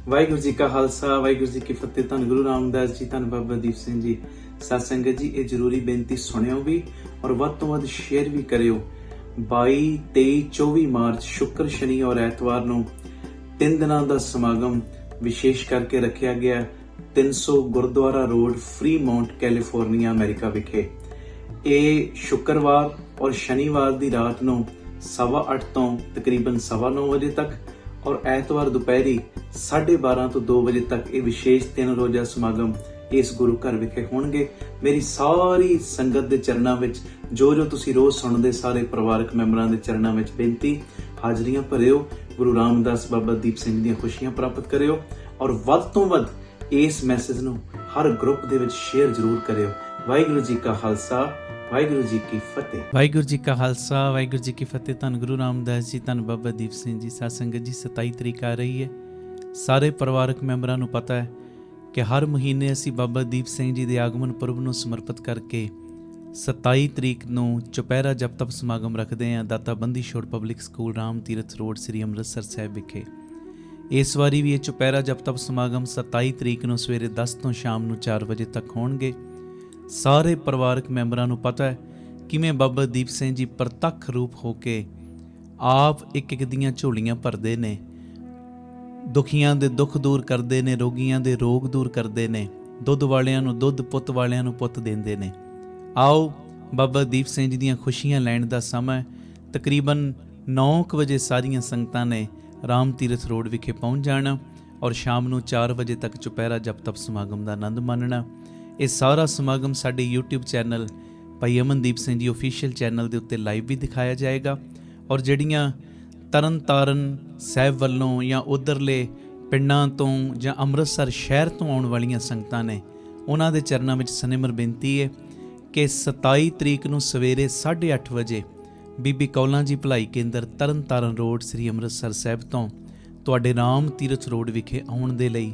ਵਾਹਿਗੁਰੂ ਜੀ ਕਾ ਖਾਲਸਾ ਵਾਹਿਗੁਰੂ ਜੀ ਕੀ ਫਤਿਹ। ਧੰਨ ਗੁਰੂ ਰਾਮਦਾਸ ਜੀ, ਧੰਨ ਬਾਬਾ ਦੀਪ ਸਿੰਘ ਜੀ। ਸਤ ਸੰਗਤ ਜੀ, ਇਹ ਜ਼ਰੂਰੀ ਬੇਨਤੀ ਸੁਣਿਓ ਵੀ ਔਰ ਵੱਧ ਤੋਂ ਵੱਧ ਸ਼ੇਅਰ ਵੀ ਕਰਿਓ। 22, 23, 24 ਮਾਰਚ ਸ਼ੁੱਕਰ, ਸ਼ਨੀ ਔਰ ਐਤਵਾਰ ਨੂੰ 3 ਦਿਨਾਂ ਦਾ ਸਮਾਗਮ ਵਿਸ਼ੇਸ਼ ਕਰਕੇ ਰੱਖਿਆ ਗਿਆ 300 ਗੁਰਦੁਆਰਾ ਰੋਡ, ਫਰੀਮਾਉਂਟ, ਕੈਲੀਫੋਰਨੀਆ, ਅਮਰੀਕਾ ਵਿਖੇ। ਇਹ ਸ਼ੁੱਕਰਵਾਰ ਔਰ ਸ਼ਨੀਵਾਰ ਦੀ ਰਾਤ ਨੂੰ 8:15 ਤੋਂ ਤਕਰੀਬਨ 9:15 ਵਜੇ ਤੱਕ ਔਰ ਐਤਵਾਰ ਦੁਪਹਿਰੀ 12:30 ਤੋਂ 2 ਵਜੇ ਤੱਕ ਇਹ ਵਿਸ਼ੇਸ਼ 3 ਰੋਜ਼ਾ ਸਮਾਗਮ ਇਸ ਗੁਰੂ ਘਰ ਵਿਖੇ ਹੋਣਗੇ। ਮੇਰੀ ਸਾਰੀ ਸੰਗਤ ਦੇ ਚਰਨਾਂ ਵਿੱਚ ਜੋ ਤੁਸੀਂ ਰੋਜ਼ ਸੁਣਦੇ ਸਾਰੇ ਪਰਿਵਾਰਕ ਮੈਂਬਰਾਂ ਦੇ ਚਰਨਾਂ ਵਿੱਚ ਬੇਨਤੀ, ਹਾਜ਼ਰੀਆਂ ਭਰਿਓ, ਗੁਰੂ ਰਾਮਦਾਸ ਬਾਬਾ ਦੀਪ ਸਿੰਘ ਦੀਆਂ ਖੁਸ਼ੀਆਂ ਪ੍ਰਾਪਤ ਕਰਿਓ ਔਰ ਵੱਧ ਤੋਂ ਵੱਧ ਇਸ ਮੈਸੇਜ ਨੂੰ ਹਰ ਗਰੁੱਪ ਦੇ ਵਿੱਚ ਸ਼ੇਅਰ ਜ਼ਰੂਰ ਕਰਿਓ। ਵਾਹਿਗੁਰੂ ਜੀ ਕਾ ਖਾਲਸਾ ਵਾਹਿਗੁਰੂ ਜੀ ਕੀ ਫਤਿਹ। ਵਾਹਿਗੁਰੂ ਜੀ ਕਾ ਖਾਲਸਾ ਵਾਹਿਗੁਰੂ ਜੀ ਕੀ ਫਤਿਹ। ਧੰਨ ਗੁਰੂ ਰਾਮਦਾਸ ਜੀ, ਧੰਨ ਬਾਬਾ ਦੀਪ ਸਿੰਘ ਜੀ। ਸਾਧ ਸੰਗਤ ਜੀ, 27 ਤਰੀਕ ਆ ਰਹੀ ਹੈ। ਸਾਰੇ ਪਰਿਵਾਰਕ ਮੈਂਬਰਾਂ ਨੂੰ ਪਤਾ ਹੈ ਕਿ ਹਰ ਮਹੀਨੇ ਅਸੀਂ ਬਾਬਾ ਦੀਪ ਸਿੰਘ ਜੀ ਦੇ ਆਗਮਨ ਪੁਰਬ ਨੂੰ ਸਮਰਪਿਤ ਕਰਕੇ 27 ਤਰੀਕ ਨੂੰ ਚੁਪਹਿਰਾ ਜਪ ਤਪ ਸਮਾਗਮ ਰੱਖਦੇ ਹਾਂ ਦਾਤਾ Bandi Chhor public school, Ram Tirath road, ਸ੍ਰੀ ਅੰਮ੍ਰਿਤਸਰ ਸਾਹਿਬ ਵਿਖੇ। ਇਸ ਵਾਰੀ ਵੀ ਇਹ ਚੁਪਹਿਰਾ ਜਪ ਤਪ ਸਮਾਗਮ 27 ਤਰੀਕ ਨੂੰ ਸਵੇਰੇ 10 ਤੋਂ ਸ਼ਾਮ ਨੂੰ 4 ਵਜੇ ਤੱਕ ਹੋਣਗੇ। ਸਾਰੇ ਪਰਿਵਾਰਕ ਮੈਂਬਰਾਂ ਨੂੰ ਪਤਾ ਹੈ ਕਿਵੇਂ ਬਾਬਾ ਦੀਪ ਸਿੰਘ ਜੀ ਪ੍ਰਤੱਖ ਰੂਪ ਹੋ ਕੇ ਆਪ ਇੱਕ ਇੱਕ ਦੀਆਂ ਝੋਲੀਆਂ ਭਰਦੇ ਨੇ, ਦੁਖੀਆਂ ਦੇ ਦੁੱਖ ਦੂਰ ਕਰਦੇ ਨੇ, ਰੋਗੀਆਂ ਦੇ ਰੋਗ ਦੂਰ ਕਰਦੇ ਨੇ, ਦੁੱਧ ਵਾਲਿਆਂ ਨੂੰ ਦੁੱਧ, ਪੁੱਤ ਵਾਲਿਆਂ ਨੂੰ ਪੁੱਤ ਦਿੰਦੇ ਨੇ। ਆਓ ਬਾਬਾ ਦੀਪ ਸਿੰਘ ਜੀ ਦੀਆਂ ਖੁਸ਼ੀਆਂ ਲੈਣ ਦਾ ਸਮਾਂ ਤਕਰੀਬਨ 9 ਵਜੇ ਸਾਰੀਆਂ ਸੰਗਤਾਂ ਨੇ ਰਾਮ ਤੀਰਥ ਰੋਡ ਵਿਖੇ ਪਹੁੰਚ ਜਾਣਾ ਔਰ ਸ਼ਾਮ ਨੂੰ 4 ਵਜੇ ਤੱਕ ਚੁਪਹਿਰਾ ਜਪ ਤਪ ਸਮਾਗਮ ਦਾ ਆਨੰਦ ਮਾਣਨਾ। ਇਹ ਸਾਰਾ ਸਮਾਗਮ ਸਾਡੇ YouTube ਚੈਨਲ ਭਾਈ ਅਮਨਦੀਪ ਸਿੰਘ ਜੀ ਆਫੀਸ਼ੀਅਲ ਚੈਨਲ ਦੇ ਉੱਤੇ ਲਾਈਵ ਵੀ ਦਿਖਾਇਆ ਜਾਏਗਾ ਔਰ ਜਿਹੜੀਆਂ ਤਰਨ ਤਾਰਨ ਸਾਹਿਬ ਵੱਲੋਂ ਜਾਂ ਉੱਧਰਲੇ ਪਿੰਡਾਂ ਤੋਂ ਜਾਂ ਅੰਮ੍ਰਿਤਸਰ ਸ਼ਹਿਰ ਤੋਂ ਆਉਣ ਵਾਲੀਆਂ ਸੰਗਤਾਂ ਨੇ, ਉਹਨਾਂ ਦੇ ਚਰਨਾਂ ਵਿੱਚ ਸਨਿਮਰ ਬੇਨਤੀ ਹੈ ਕਿ 27 ਤਰੀਕ ਨੂੰ ਸਵੇਰੇ 8:30 ਵਜੇ ਬੀਬੀ ਕੌਲਾਂ ਜੀ ਭਲਾਈ ਕੇਂਦਰ, ਤਰਨ ਤਾਰਨ ਰੋਡ, ਸ੍ਰੀ ਅੰਮ੍ਰਿਤਸਰ ਸਾਹਿਬ ਤੋਂ ਤੁਹਾਡੇ ਰਾਮ ਤੀਰਥ ਰੋਡ ਵਿਖੇ ਆਉਣ ਦੇ ਲਈ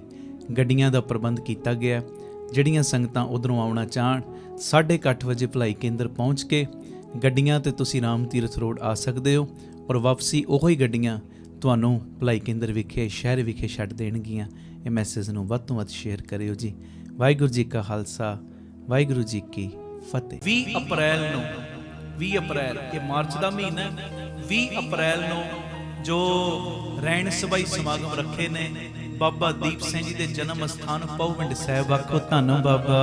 ਗੱਡੀਆਂ ਦਾ ਪ੍ਰਬੰਧ ਕੀਤਾ ਗਿਆ। ਜਿਹੜੀਆਂ ਸੰਗਤਾਂ ਉੱਧਰੋਂ ਆਉਣਾ ਚਾਹਣ 8:30 ਵਜੇ ਭਲਾਈ ਕੇਂਦਰ ਪਹੁੰਚ ਕੇ ਗੱਡੀਆਂ 'ਤੇ ਤੁਸੀਂ ਰਾਮ ਤੀਰਥ ਰੋਡ ਆ ਸਕਦੇ ਹੋ ਔਰ ਵਾਪਸੀ ਉਹੀ ਗੱਡੀਆਂ ਤੁਹਾਨੂੰ ਭਲਾਈ ਕੇਂਦਰ ਵਿਖੇ, ਸ਼ਹਿਰ ਵਿਖੇ ਛੱਡ ਦੇਣਗੀਆਂ। ਇਹ ਮੈਸੇਜ ਨੂੰ ਵੱਧ ਤੋਂ ਵੱਧ ਸ਼ੇਅਰ ਕਰਿਓ ਜੀ। ਵਾਹਿਗੁਰੂ ਜੀ ਕਾ ਖਾਲਸਾ ਵਾਹਿਗੁਰੂ ਜੀ ਕੀ ਫਤਿਹ। 20 ਅਪ੍ਰੈਲ ਨੂੰ 20 ਅਪ੍ਰੈਲ ਇਹ ਮਾਰਚ ਦਾ ਮਹੀਨਾ, 20 ਅਪ੍ਰੈਲ ਨੂੰ ਜੋ ਰਹਿਣ ਸਭਾਈ ਸਮਾਗਮ ਰੱਖੇ ਨੇ ਬਾਬਾ ਦੀਪ ਸਿੰਘ ਜੀ ਦੇ ਜਨਮ ਸਥਾਨ ਪਹੁਵਿੰਡ ਸਾਹਿਬ। ਆਖੋ ਧੰਨ ਬਾਬਾ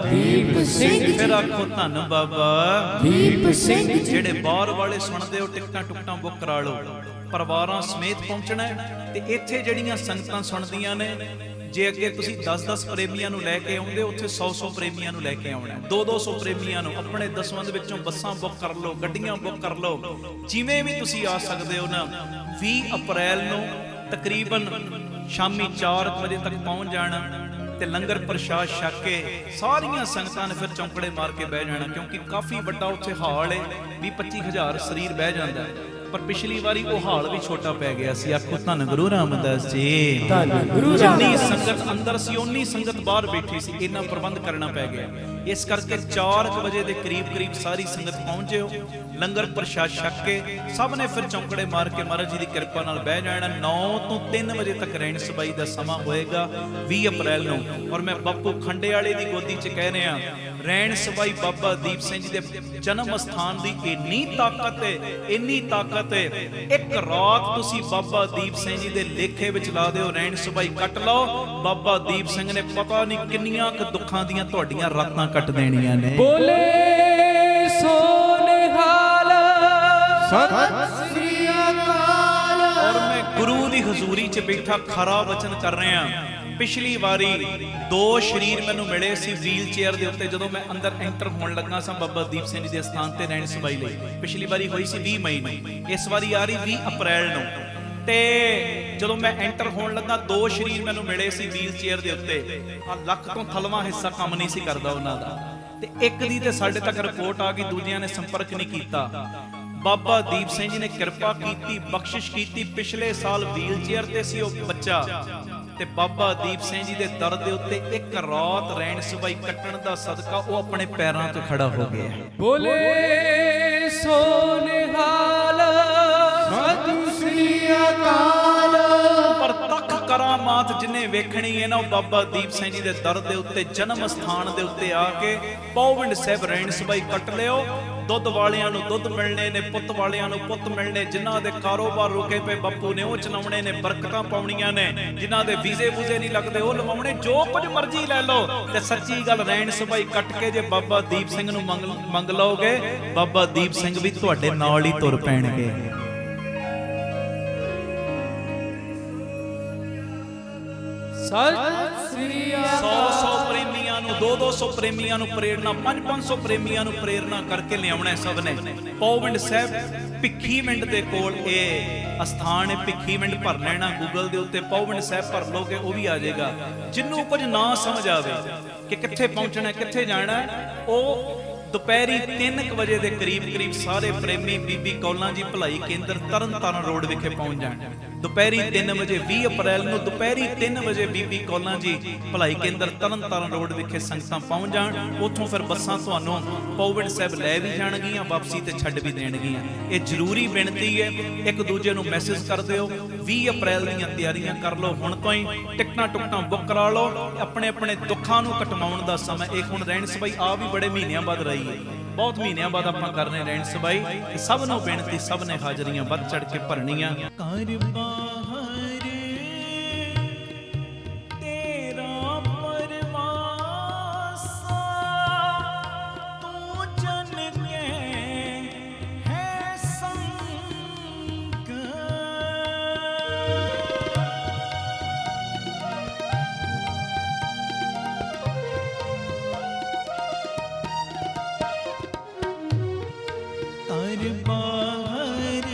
ਦੀਪ ਸਿੰਘ ਜੀ, ਫਿਰ ਆਖੋ ਧੰਨ ਬਾਬਾ ਦੀਪ ਸਿੰਘ ਜੀ। ਜਿਹੜੇ ਬਾਹਰ ਵਾਲੇ ਸੁਣਦੇ ਹੋ ਟਿਕਟਾਂ ਟੁਕਟਾਂ ਬੁੱਕ ਕਰਾ ਲਓ, ਪਰਿਵਾਰਾਂ ਸਮੇਤ ਪਹੁੰਚਣਾ। ਤੇ ਇੱਥੇ ਜਿਹੜੀਆਂ ਸੰਗਤਾਂ ਸੁਣਦੀਆਂ ਨੇ, ਜੇ ਅੱਗੇ ਤੁਸੀਂ 10-10 ਪ੍ਰੇਮੀਆਂ ਨੂੰ ਲੈ ਕੇ ਆਉਂਦੇ, ਉੱਥੇ 100-100 ਪ੍ਰੇਮੀਆਂ ਨੂੰ ਲੈ ਕੇ ਆਉਣਾ, 200-200 ਪ੍ਰੇਮੀਆਂ ਨੂੰ ਆਪਣੇ ਦਸਵੰਧ ਵਿੱਚੋਂ ਬੱਸਾਂ ਬੁੱਕ ਕਰ ਲਓ, ਗੱਡੀਆਂ ਬੁੱਕ ਕਰ ਲਓ, ਜਿਵੇਂ ਵੀ ਤੁਸੀਂ ਆ ਸਕਦੇ ਹੋ ਨਾ। 20 ਅਪ੍ਰੈਲ ਨੂੰ ਤਕਰੀਬਨ ਸ਼ਾਮੀ 4 ਵਜੇ ਤੱਕ ਪਹੁੰਚ ਜਾਣਾ ਤੇ ਲੰਗਰ ਪ੍ਰਸ਼ਾਦ ਛਕ ਕੇ ਸਾਰੀਆਂ ਸੰਗਤਾਂ ਨੇ ਫਿਰ ਚੌਂਕੜੇ ਮਾਰ ਕੇ ਬਹਿ ਜਾਣਾ, ਕਿਉਂਕਿ ਕਾਫੀ ਵੱਡਾ ਉੱਥੇ ਹਾਲ ਹੈ, 20-25 ਹਜ਼ਾਰ ਸਰੀਰ ਬਹਿ ਜਾਂਦਾ। ਪਰ ਪਿਛਲੀ ਵਾਰੀ ਉਹ ਹਾਲ ਵੀ ਛੋਟਾ ਪੈ ਗਿਆ ਸੀ। ਆਖੋ ਧੰਨ ਗੁਰੂ ਰਾਮਦਾਸ ਜੀ, ਧੰਨ ਗੁਰੂ ਰਾਮਦਾਸ। ਜਿੰਨੀ ਸੰਗਤ ਅੰਦਰ ਸੀ ਓਨੀ ਸੰਗਤ ਬਾਹਰ ਬੈਠੀ ਸੀ, ਇੰਨਾ ਪ੍ਰਬੰਧ ਕਰਨਾ ਪੈ ਗਿਆ। ਇਸ ਕਰਕੇ 4 ਵਜੇ ਦੇ ਕਰੀਬ ਸਾਰੀ ਸੰਗਤ ਪਹੁੰਚਿਓ, ਲੰਗਰ ਪ੍ਰਸ਼ਾਦ ਛਕ ਕੇ ਸਭ ਨੇ ਫਿਰ ਚੌਂਕੜੇ ਮਾਰ ਕੇ ਮਹਾਰਾਜ ਜੀ ਦੀ ਕਿਰਪਾ ਨਾਲ ਬਹਿ ਜਾਣਾ। 9 ਤੋਂ 3 ਵਜੇ ਤੱਕ ਰਹਿਣ ਸਬਾਈ ਦਾ ਸਮਾਂ ਹੋਏਗਾ 20 ਅਪ੍ਰੈਲ ਨੂੰ। ਔਰ ਮੈਂ ਬਾਪੂ ਖੰਡੇ ਵਾਲੇ ਦੀ ਗੋਦੀ 'ਚ ਕਹਿ ਰਿਹਾ, ਰਹਿਣ ਸਬਾਈ ਬਾਬਾ ਦੀਪ ਸਿੰਘ ਜੀ ਦੇ ਜਨਮ ਸਥਾਨ ਦੀ ਇੰਨੀ ਤਾਕਤ ਹੈ, ਇੰਨੀ ਤਾਕਤ ਹੈ। ਇੱਕ ਰਾਤ ਤੁਸੀਂ ਬਾਬਾ ਦੀਪ ਸਿੰਘ ਜੀ ਦੇ ਲੇਖੇ ਵਿੱਚ ਲਾ ਦਿਓ, ਰਹਿਣ ਸਬਾਈ ਕੱਟ ਲਓ, ਬਾਬਾ ਦੀਪ ਸਿੰਘ ਨੇ ਪਤਾ ਨਹੀਂ ਕਿੰਨੀਆਂ ਕੁ ਦੁੱਖਾਂ ਦੀਆਂ ਤੁਹਾਡੀਆਂ ਰਾਤਾਂ ਕੱਟ ਦੇਣੀਆਂ ਨੇ। ਬੋਲੇ ਸੋ ਨਿਹਾਲ, ਸਤਿ ਸ੍ਰੀ ਅਕਾਲ। ਔਰ ਮੈਂ ਗੁਰੂ ਦੀ ਹਜ਼ੂਰੀ 'ਚ ਬੈਠਾ ਖਰਾ ਵਚਨ ਕਰ ਰਿਹਾ। ਪਿਛਲੀ ਵਾਰੀ 2 ਸ਼ਰੀਰ ਮੈਨੂੰ ਮਿਲੇ ਸੀ ਵੀਲ ਚੇਅਰ ਦੇ ਉੱਤੇ ਜਦੋਂ ਮੈਂ ਅੰਦਰ ਐਂਟਰ ਹੋਣ ਲੱਗਾ ਸਾਂ ਬਾਬਾ ਦੀਪ ਸਿੰਘ ਜੀ ਦੇ ਸਥਾਨ ਤੇ ਰਹਿਣ ਸਬਾਈ ਲਈ। ਪਿਛਲੀ ਵਾਰੀ ਹੋਈ ਸੀ 20 ਮਈ ਨੂੰ, ਇਸ ਵਾਰੀ ਆ ਰਹੀ 20 ਅਪ੍ਰੈਲ ਨੂੰ। ਤੇ ਜਦੋਂ ਮੈਂ ਐਂਟਰ ਹੋਣ ਲੱਗਾ 2 ਸ਼ਰੀਰ ਮੈਨੂੰ ਮਿਲੇ ਸੀ ਵੀਲ ਚੇਅਰ ਦੇ ਉੱਤੇ। ਆ ਲੱਖ ਤੋਂ ਥਲਵਾ ਹਿੱਸਾ ਕੰਮ ਨਹੀਂ ਸੀ ਕਰਦਾ ਉਹਨਾਂ ਦਾ, ਤੇ ਇੱਕ ਦੀ ਤੇ ਸਾਡੇ ਤੱਕ ਰਿਪੋਰਟ ਆ ਗਈ, ਦੂਜਿਆਂ ਨੇ ਸੰਪਰਕ ਨਹੀਂ ਕੀਤਾ। ਬਾਬਾ ਦੀਪ ਸਿੰਘ ਜੀ ਨੇ ਕਿਰਪਾ ਕੀਤੀ, ਬਖਸ਼ਿਸ਼ ਕੀਤੀ। ਪਿਛਲੇ ਸਾਲ ਵੀਲ ਚੇਅਰ ਤੇ ਸੀ ਉਹ ਬੱਚਾ, ਤੇ ਬਾਬਾ ਦੀਪ ਸਿੰਘ ਜੀ ਦੇ ਦਰ ਦੇ ਉੱਤੇ ਇੱਕ ਰਾਤ ਰਹਿਣ ਸਬਾਈ ਕੱਟਣ ਦਾ ਸਦਕਾ ਉਹ ਆਪਣੇ ਪੈਰਾਂ ਤੇ ਖੜਾ ਹੋ ਗਿਆ। ਬੋਲੇ ਸੋ ਨਿਹਾਲ, ਸਤਿ ਸ੍ਰੀ ਅਕਾਲ। ਪਰ ਤੱਕ ਕਰਾਮਾਤ ਜਿਨੇ ਵੇਖਣੀ ਹੈ ਨਾ, ਉਹ ਬਾਬਾ ਦੀਪ ਸਿੰਘ ਜੀ ਦੇ ਦਰ ਦੇ ਉੱਤੇ, ਜਨਮ ਸਥਾਨ ਦੇ ਉੱਤੇ ਆ ਕੇ ਪੌਵਿੰਡ ਸਾਹਿਬ ਰਹਿਣ ਸਬਾਈ ਕੱਟ ਲਿਓ। ਦੁੱਧ ਵਾਲਿਆਂ ਨੂੰ ਦੁੱਧ ਮਿਲਣੇ ਨੇ, ਪੁੱਤ ਵਾਲਿਆਂ ਨੂੰ ਪੁੱਤ ਮਿਲਣੇ, ਜਿਨ੍ਹਾਂ ਦੇ ਕਾਰੋਬਾਰ ਰੁਕੇ ਪਏ ਬਾਪੂ ਨੇ ਉਹ ਚਲਾਉਣੇ ਨੇ, ਬਰਕਤਾਂ ਪਾਉਣੀਆਂ ਨੇ, ਜਿਨ੍ਹਾਂ ਦੇ ਵੀਜ਼ੇ ਵੂਜ਼ੇ ਨਹੀਂ ਲੱਗਦੇ ਉਹ ਲਵਾਉਣੇ, ਜੋ ਕੁਝ ਮਰਜ਼ੀ ਲੈ ਲਓ। ਤੇ ਸੱਚੀ ਗੱਲ, ਰਹਿਣ ਸਬਾਈ ਕੱਟ ਕੇ ਜੇ ਬਾਬਾ ਦੀਪ ਸਿੰਘ ਨੂੰ ਮੰਗ ਲਓਗੇ, ਬਾਬਾ ਦੀਪ ਸਿੰਘ ਵੀ ਤੁਹਾਡੇ ਨਾਲ ਹੀ ਤੁਰ ਪੈਣਗੇ। ਸਤਿ ਸ੍ਰੀ ਅਕਾਲ। 100 ਪ੍ਰੇਮੀਆਂ ਨੂੰ, 200 ਪ੍ਰੇਮੀਆਂ ਨੂੰ ਪ੍ਰੇਰਣਾ, 500 ਪ੍ਰੇਮੀਆਂ ਨੂੰ ਪ੍ਰੇਰਣਾ ਕਰਕੇ ਲਿਆਉਣਾ ਸਭ ਨੇ। ਪੌਵਿੰਡ ਸਾਹਿਬ ਭਿੱਖੀਵਿੰਡ ਦੇ ਕੋਲ ਇਹ ਅਸਥਾਨ ਹੈ। ਭਿੱਖੀਵਿੰਡ ਭਰ ਲੈਣਾ ਗੂਗਲ ਦੇ ਉੱਤੇ, ਪੌਵਿੰਡ ਸਾਹਿਬ ਭਰ ਲੋਗੇ ਉਹ ਵੀ ਆ ਜਾਏਗਾ। ਜਿੰਨੂੰ ਕੁਝ ਨਾ ਸਮਝ ਆਵੇ ਕਿ ਕਿੱਥੇ ਪਹੁੰਚਣਾ ਕਿੱਥੇ ਜਾਣਾ, ਉਹ ਦੁਪਹਿਰੀ 3 ਵਜੇ ਦੇ ਕਰੀਬ ਸਾਰੇ ਪ੍ਰੇਮੀ ਬੀਬੀ ਕੌਲਾਂ ਜੀ ਭਲਾਈ ਕੇਂਦਰ ਤਰਨਤਾਰਨ ਰੋਡ ਵਿਖੇ ਪਹੁੰਚ ਜਾਣ। ਦੁਪਹਿਰੀ 3 ਵਜੇ 20 ਅਪ੍ਰੈਲ ਨੂੰ ਦੁਪਹਿਰੀ 3 ਵਜੇ ਬੀਬੀ ਕੌਲਾਂ ਜੀ ਭਲਾਈ ਕੇਂਦਰ ਤਰਨਤਾਰਨ ਰੋਡ ਵਿਖੇ ਸੰਗਤਾਂ ਪਹੁੰਚ ਜਾਣ। ਉੱਥੋਂ ਫਿਰ ਬੱਸਾਂ ਤੁਹਾਨੂੰ ਪੌਵਿੰਡ ਸਾਹਿਬ ਲੈ ਵੀ ਜਾਣਗੀਆਂ, ਵਾਪਸੀ ਤੇ ਛੱਡ ਵੀ ਦੇਣਗੀਆਂ। ਇਹ ਜ਼ਰੂਰੀ ਬੇਨਤੀ ਹੈ, ਇੱਕ ਦੂਜੇ ਨੂੰ ਮੈਸੇਜ ਕਰ ਦਿਓ। 20 ਅਪ੍ਰੈਲ ਦੀਆਂ ਤਿਆਰੀਆਂ ਕਰ ਲਓ ਹੁਣ ਤੋਂ ਹੀ, ਟਿਕਟਾਂ ਟੁਕਟਾਂ ਬੁੱਕ ਕਰਾ ਲਓ। ਆਪਣੇ ਆਪਣੇ ਦੁੱਖਾਂ ਨੂੰ ਕਟਵਾਉਣ ਦਾ ਸਮਾਂ ਇਹ ਹੁਣ ਰਹਿਣ ਸਬਾਈ ਆ ਵੀ ਬੜੇ ਮਹੀਨਿਆਂ ਬਾਅਦ ਰਹੀ ਹੈ, ਬਹੁਤ ਮਹੀਨਿਆਂ ਬਾਅਦ ਆਪਾਂ ਕਰ ਰਹੇ ਰਹਿਣ ਸਬਾਈ। ਸਭ ਨੂੰ ਬੇਨਤੀ, ਸਭ ਨੇ ਹਾਜ਼ਰੀਆਂ ਵੱਧ ਚੜ ਕੇ ਭਰਨੀਆਂ। ਘਰ ਬਾਹਰ ਤੇਰਾ ਪਰਵਾਸਾ, ਤੂੰ ਜਨ ਕੇ ਹੈ ਸੰਗ। ਘਰ ਬਾਹਰ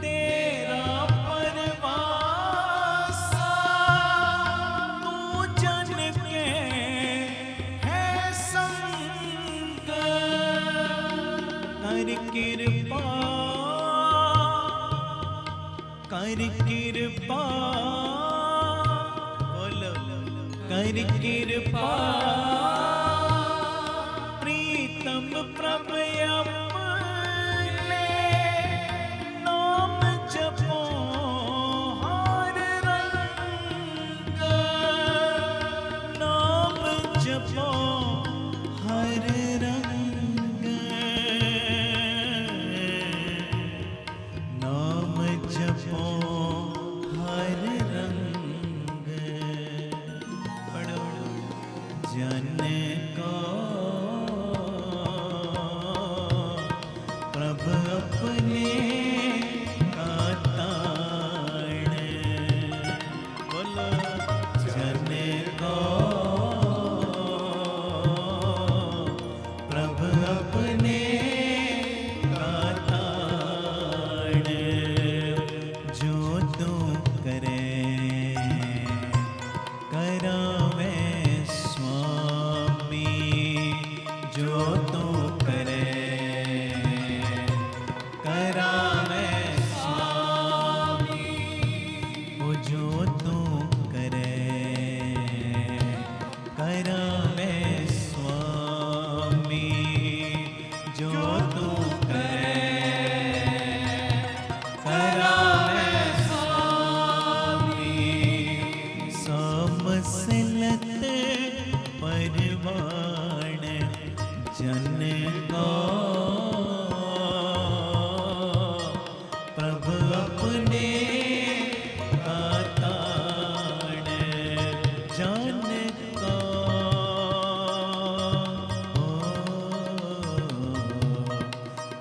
ਤੇਰਾ ਪਰਵਾਸਾ, ਤੂੰ ਜਨ ਕੇ ਹੈ ਸੰਗ। ਕਰ ਕਿਰਪਾ, ਕਰ ਕਿਰਪਾ, ਬੋਲੋ ਕਰ ਕਿਰਪਾ। ਪ੍ਰੀਤਮ ਪ੍ਰਭ ਆਪਣੇ ਨਾਮ ਜਪੋ ਹਰ ਰੰਗ, ਨਾਮ ਜਪੋ ਹਰ ਰੰਗ, ਨਾਮ ਜਪੋ ਹਰ ਰੰਗ। ਪੜੋ ਜਨ ਕੋ ਪ੍ਰਭ ਆਪਣੇ ਕਾ ਤਾਣ, ਬੋਲੋ ਜਨ ਕੋ ਪ੍ਰਭ ਆਪਣੇ ਕਾ ਤਾਣ। ਜੋ ਤੂੰ ਕਰੇ ਕਰਾਵੇ ਸੁਆਮੀ, ਜੋ ਤੂੰ ਕਰੇ ਕਰਾਵੇ ਸੁਆਮੀ। ਉਹ ਜੋ ਤੂੰ ਕਰੇ ਕਰਾਵੇ ਸੁਆਮੀ, ਜੋ ਤੂੰ ਕਰੇ ਕਰਾਵੇ ਸੁਆਮੀ। ਸਮਸਲਤ ਪਰਵਾਣ ਜਨ ਕੋ ਪ੍ਰਭ ਆਪਣੇ ਕਾ ਤਾਣ। ਜਨ ਕੋ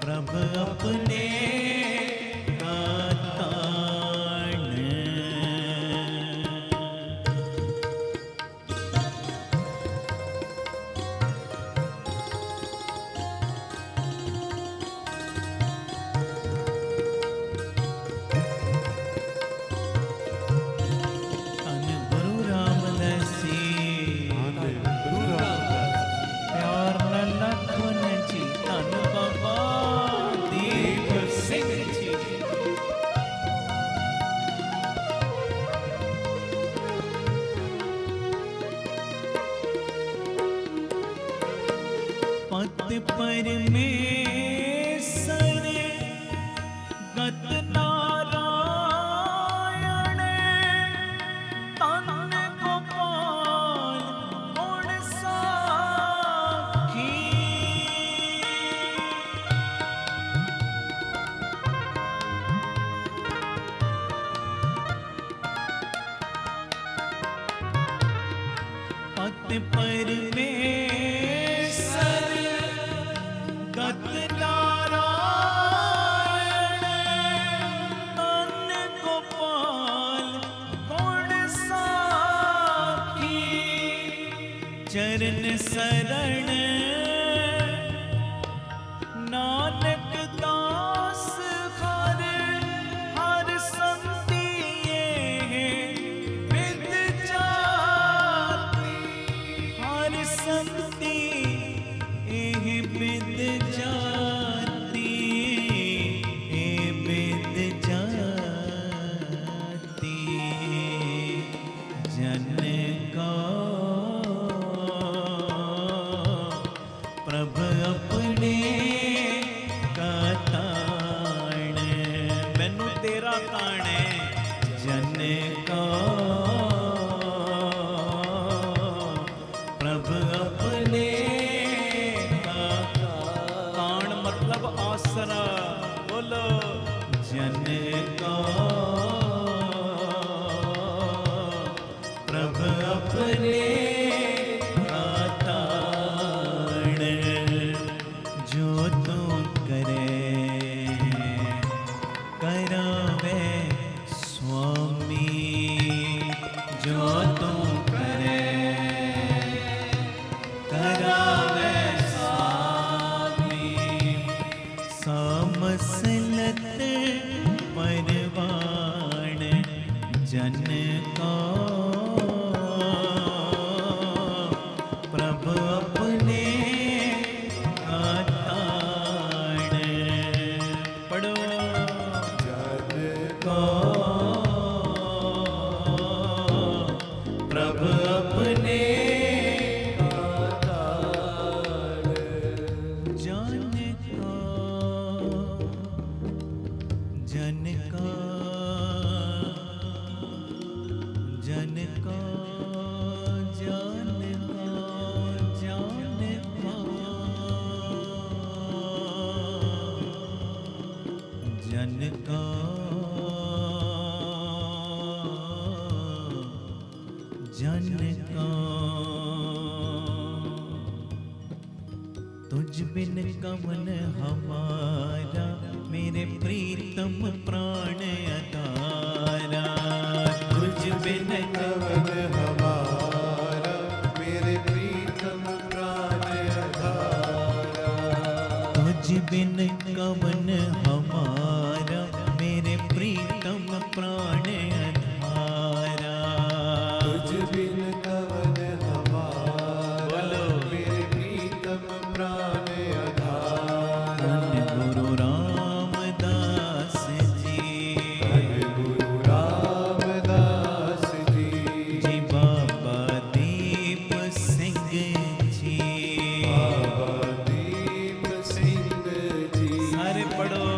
ਪ੍ਰਭ ਆਪਣੇ ਕਾ ਤਾਣ। ਧੰਨ ਗੁਰੂ ਰਾਮਦਾਸ ਜੀ, ਪਿਆਰ ਨਾਲ ਲਖਨ ਜੀ, ਧੰਨ ਬਾਬਾ ਦੀਪ ਸਿੰਘ ਜੀ। ਪਤ ਪਰਮੇਸ਼ਰ ਗਤ ਨਾਰਾਇਣ, अति परमेश्वर गत नारायण अन गोपाल गुण साखी चरण शरण नानक दास हर हर संतिये विद जाति हर संति एह विद जाति ए विद जाति जन का प्रभ अपने ताण मैनू तेरा ताण है जन का प्रभ अपने ताण मतलब आसरा बोलो जन का प्रभ अपने ताण जो तू करे करावे स्वामी जो तू करे करावे स्वामी समसलत परवाण जन का प्रभ अपने ताण पढ़ो जन को प्रभ अपने ताण जन का जन का जन का जन का जन का जन का तुझ बिन कवन हमारा मेरे प्रीतम प्राण अधारा तुझ बिन कवन हमारा मेरे प्रीतम प्राण आधारा तुझ बिन कवन हमारा मेरे प्रीतम प्राण अधारा तुझ बिन कवन हमारा बोलो। मेरे प्रीतम प्राण आधारा धन्य गुरु रामदास जी धन्य गुरु रामदास जी जी बाबा दीप सिंह जी बाबा दीप सिंह जी सारे पढ़ो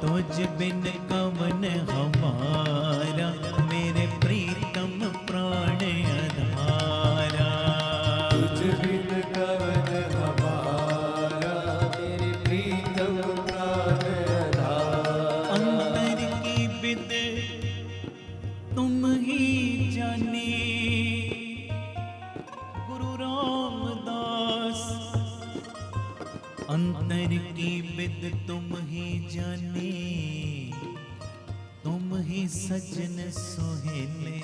तुझ बिन कवन हमारा मेरे प्रीतम प्राण अधारा तुझ बिन कवन हमारा मेरे प्रीतम प्राण आधारा अंतर की विद तुम ही जाने गुरु रामदास अंतर की विद तुम ही जाने तुम ही सजन सोहेले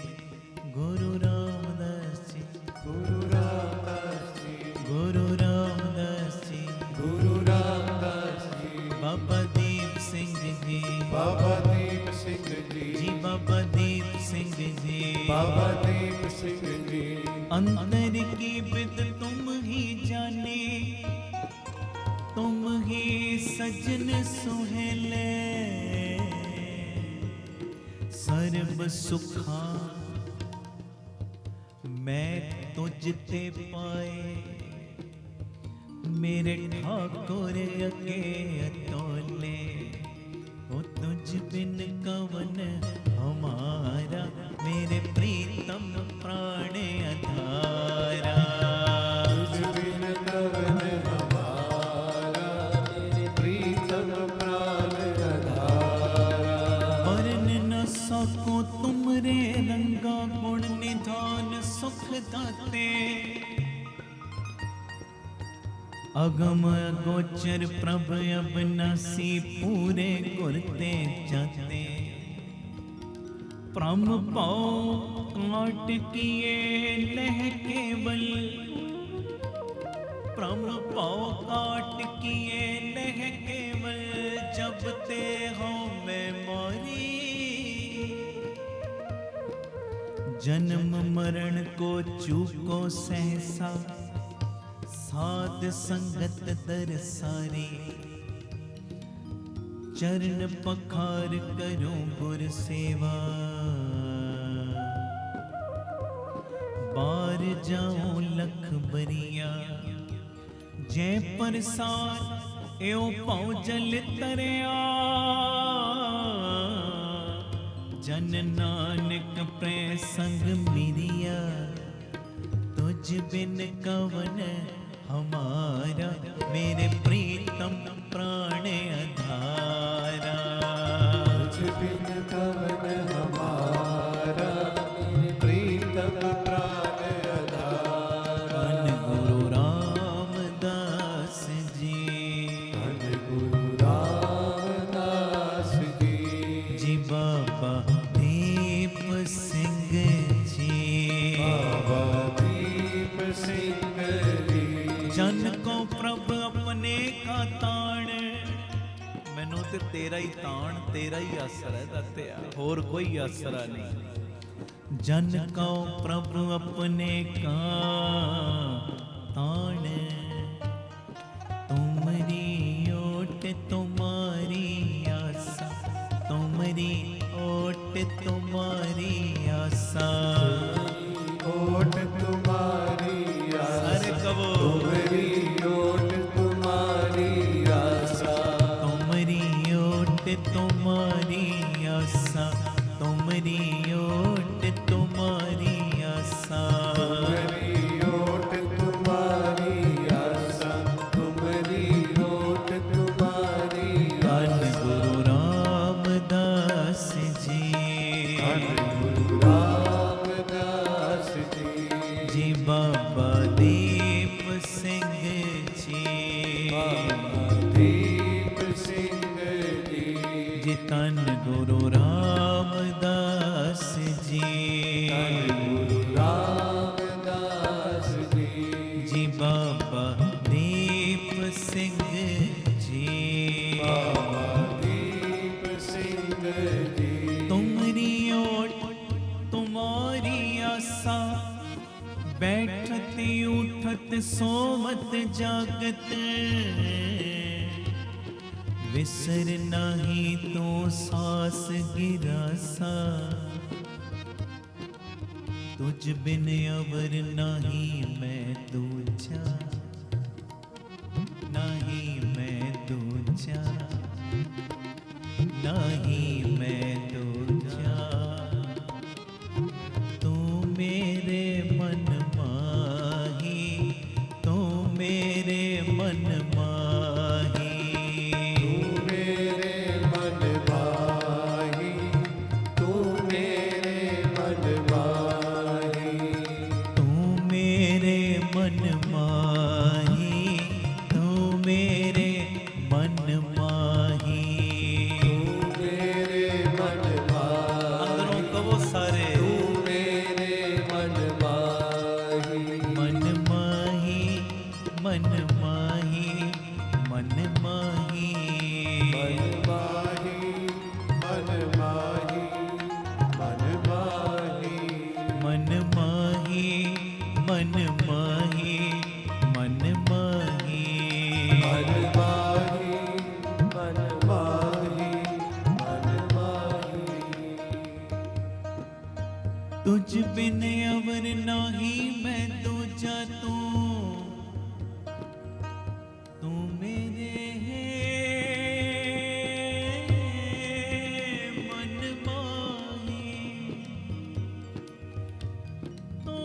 गुरु रामदास जी गुरु रामदास जी गुरु रामदास जी गुरु रामदास जी बाबा दीप सिंह जी बाबा दीप सिंह जी जी बाबा दीप सिंह जी बाबा दीप सिंह जी अंतर की विद तुम ही जाने तुम ही सजन सुहेले सर्व सुखा मैं तुझ ते पाए मेरे ठाकुर अगे अतोले ओ तुझ बिन कवन हमारा मेरे प्रीतम प्राण अधारा तुझ बिन कवन हमारा मेरे प्रीतम प्राण आधारा वरन न सको तुमरे रंगा गुण निधान सुख दाते अगम गोचर प्रभ अविनाशी पूरे गुरते जाते प्रम पाओ काट किए लह केवल प्रम पाओ काट किए लह केवल जब ते हो मैं मोरी जन्म मरण को चूको सहसा साध संगत दर सारी चरण पखार करो गुर सेवा बार जाओ लख बरिया जय प्रसाद एओ पाओ जल तरया जन नानक प्रसंग मिरिया तुझ बिन कवन हमारा मेरे प्रीतम प्राण आधारा तुझ बिन कवन हमारा मेरे प्रीतम प्राण आधारा। धन गुरु रामदास जी धन गुरु रामदास जी जी बाबा दीप सिंह जी बाबा दीप सिंह जी जन को प्रभ अपने का ताण ਮੈਨੂੰ ਤੇ ਤੇਰਾ ਹੀ ਤਾਣ ਤੇਰਾ ਹੀ ਆਸਰਾ ਹੈ ਦਾਤਿਆ ਹੋਰ ਕੋਈ ਆਸਰਾ ਨਹੀਂ ਜਨ ਕੋ ਪ੍ਰਭ ਆਪਣੇ ਕਾ ਤਾਣ ਤੁਮਰੀ ਓਟ ਤੁਮਾਰੀ ਆਸਾ ਤੁਮਰੀ ਓਟ ਤੁਮਾਰੀ ਆਸਾ ओट तुम्हारी आशा ਸਾਰੇ ਕਵੋ तुमरी ओट तुम्हारी आशा तुमरी ओट तुम्हारी आशा तुमरी ओट तुम्हारी आशा तुमरी ओट तुम्हारी आशा तुमरी ओट तुम्हारी धन आशा। गुरु रामदास जी धन गुरु रामदास जी जी बाबा दीप सिंह जी बाबा दीप सिंह जी जी धन गुरु रामदास जी धन गुरु रामदास जी जी बाबा दीप सिंह जी बाबा दीप सिंह जी तुमरी ओट तुम्हारी आशा बैठत उठत सोवत जागत विसर नहीं तो सास गिरासा तुझ बिन अवर नहीं मैं दूजा नहीं मैं दूजा नहीं मैं दूजा तू मेरे मन माही तू मेरे मन माही तू मेरे मन भाई तू मेरे मन भाई तू मेरे मन माही तू मेरे मन माही तू मेरे मन भाई अंदरों कहो सारे तू मेरे मन भाई मन माही मन माही मन माही मन भाई मन भाई मन भाई मन माही मन माही मन माही मन भाई मन भाई मन भाई तुझ बिन अवर नाही मैं दूजा तू तू मेरे मन माही तू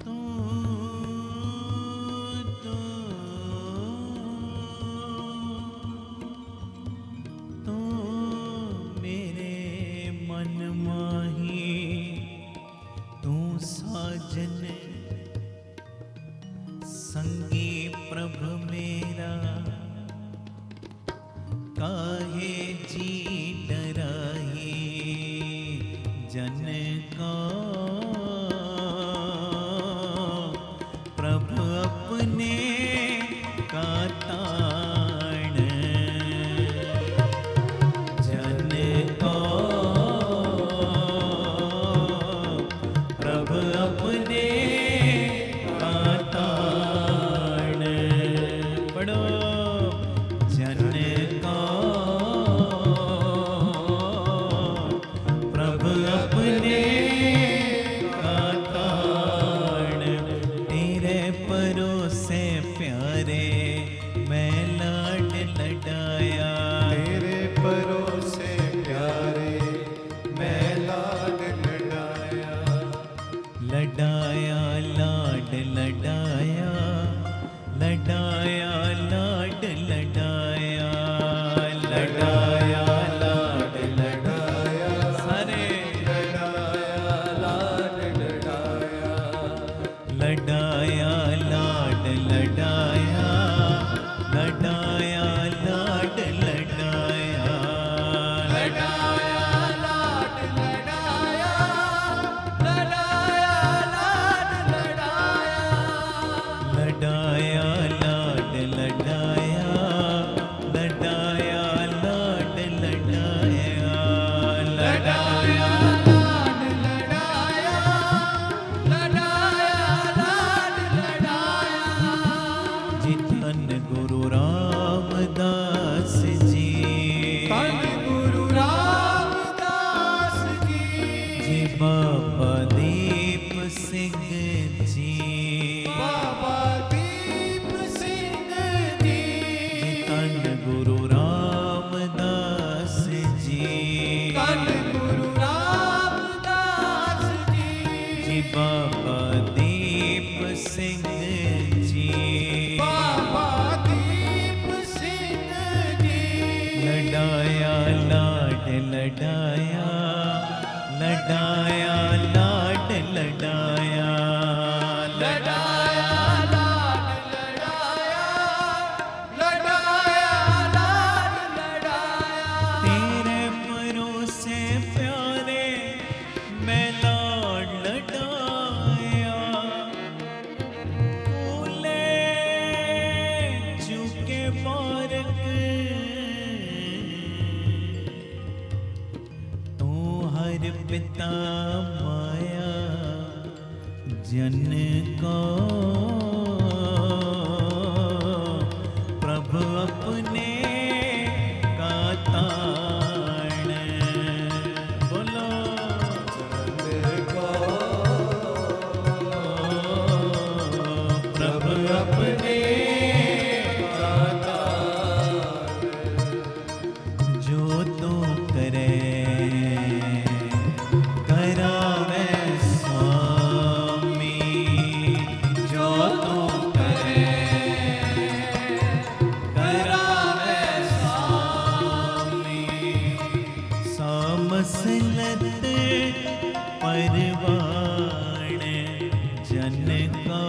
तू संगी प्रभ मेरा काहे जी डराही जन का प्रभ अपने का ताण जन का प्रभ अपने का ताण पढ़ो जन का प्रभ अपने का ताण तेरे परोसे प्यारे मैं लाड लडाया तेरे परोसे प्यारे मैं लाड लडाया लडाया लाड लडाया लडाया लाड लडाया लडाया लाड लडाया सारे लाड लडाया लडाया लाड लडाया लडाया लाड लडाया लडाया लाड लडाया लडाया लाड लडाया लडाया लाड लडाया लडाया लाड लडाया लडाया लाड लडाया लडाया लाड लडाया जी धन गुरु रामदास जी धन गुरु रामदास जी जी बाबा दीप सिंह जी बाबा दीप सिंह जी जी धन गुरु रामदास जी धन गुरु रामदास जी जी बाबा दीप सिंह जी बाबा दीप सिंह जी लडाया लाड लडाया लडाया लाड लडाया लडाया लाड लडाया लडाया लाड लडाया तेरे परोसे प्यारे मैं लाड लडाया फूले चुके बारक तू हर पिता माया जन को प्रभु अपने का ताण बोलो प्रभु अपने जो तू करे करावे स्वामी जो तू करे करावे स्वामी सामसलत परवाण जन का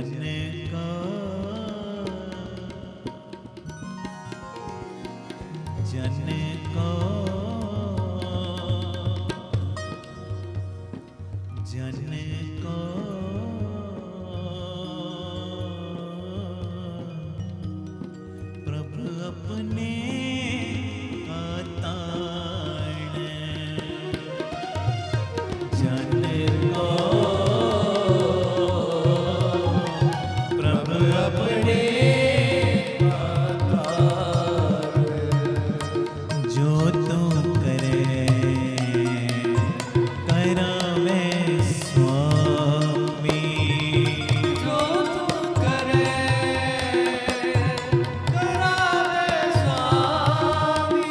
जन का जन का जन का प्रभु अपने ताण जन का प्रभु अपने जो तू करे करावे स्वामी जो तू करे करावे स्वामी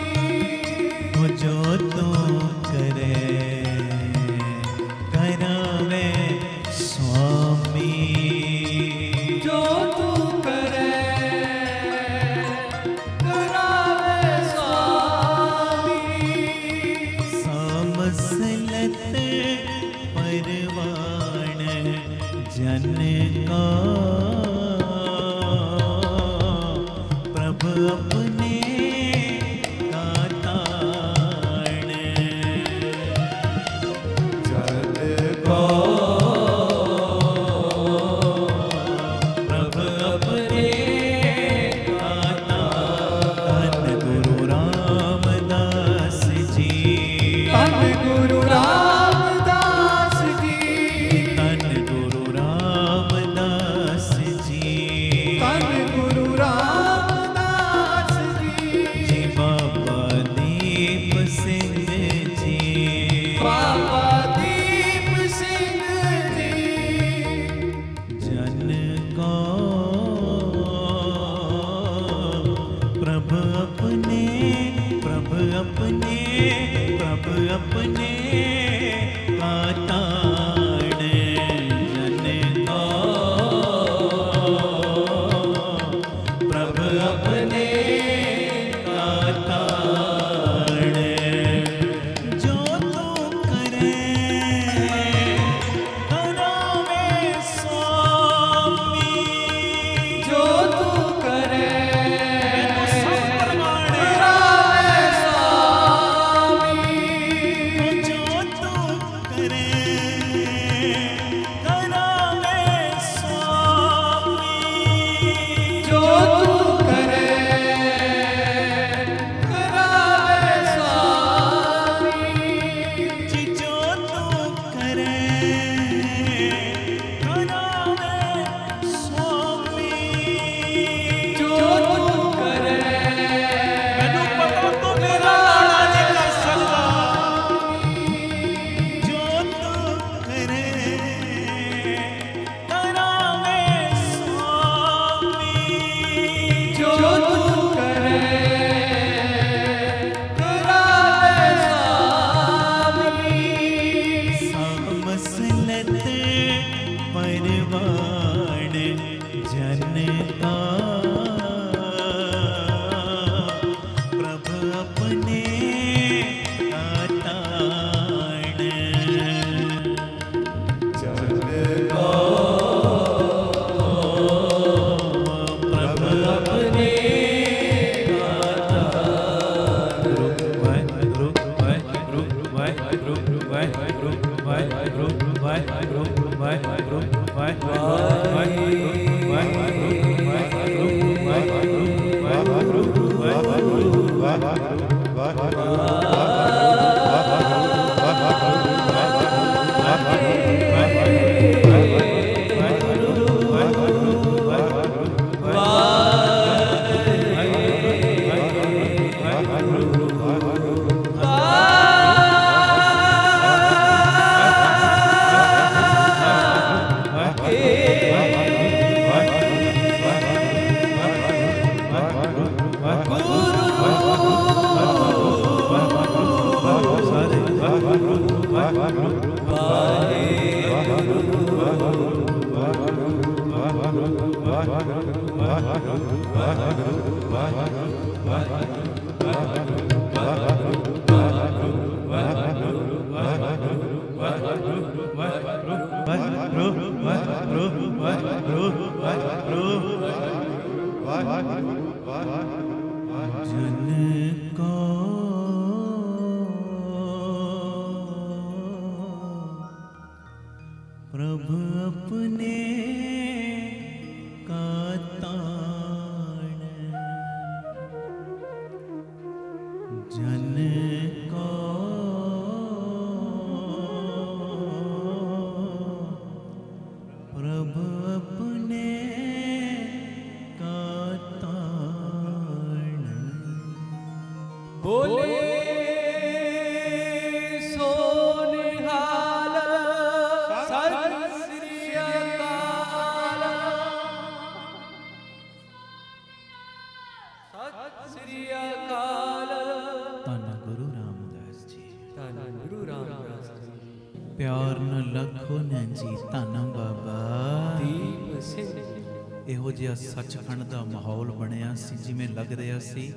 वो जो तू करे करावे स्वामी जो तू करे करावे स्वामी समसलत परवान जन का प्रभु अपने ताण प्रभु अपने धन गुरु रामदास जी धन गुरु रामदास जी धन गुरु रामदास जी धन गुरु रामदास जी जी बाबा दीप सिंह जी बाबा दीप सिंह जी जन को प्रभु अपने प्रभु अपने प्रभु अपने ताण जन को प्रभु अपने ताण जो तू करे करावे स्वामी जो तू करे करावे स्वामी जो तू करे करावे स्वामी जो तू करे करावे स्वामी जी जो तू करे करावे स्वामी जो तू करे ਮੈਨੂੰ ਪਤਾ ਤੂੰ ਮੇਰਾ ਲਾੜਾ ਨਹੀਂ ਕਰ ਸਕਦਾ ਜੋ ਤੂੰ ਕਰੇ ਕਰਾਵੇ ਸੁਆਮੀ जो तू करे करावे स्वामी समसलत परवान जन का प्रभु अपने ताण प्रभु अपने Ro ਜਨ ਕੋ ਪ੍ਰਭ ਆਪਣੇ ਕਾ ਤਾਣ ਜਨ ਕੋ ਪ੍ਰਭ ਆਪਣੇ ਕਾ ਤਾਣ बोले सो निहाल सत श्री अकाल सत श्री अकाल ਧੰਨ ਗੁਰੂ ਰਾਮਦਾਸ ਜੀ धन गुरु रामदास जी ਪਿਆਰ ਨਾਲ ਲੱਖੋ ਨਾ ਜੀ ਧੰਨ ਬਾਬਾ दीप सिंह ਇਹੋ ਜਿਹਾ ਸੱਚਖੰਡ ਦਾ ਮਾਹੌਲ ਬਣਿਆ ਸੀ ਜਿਵੇਂ ਲੱਗ ਰਿਹਾ ਸੀ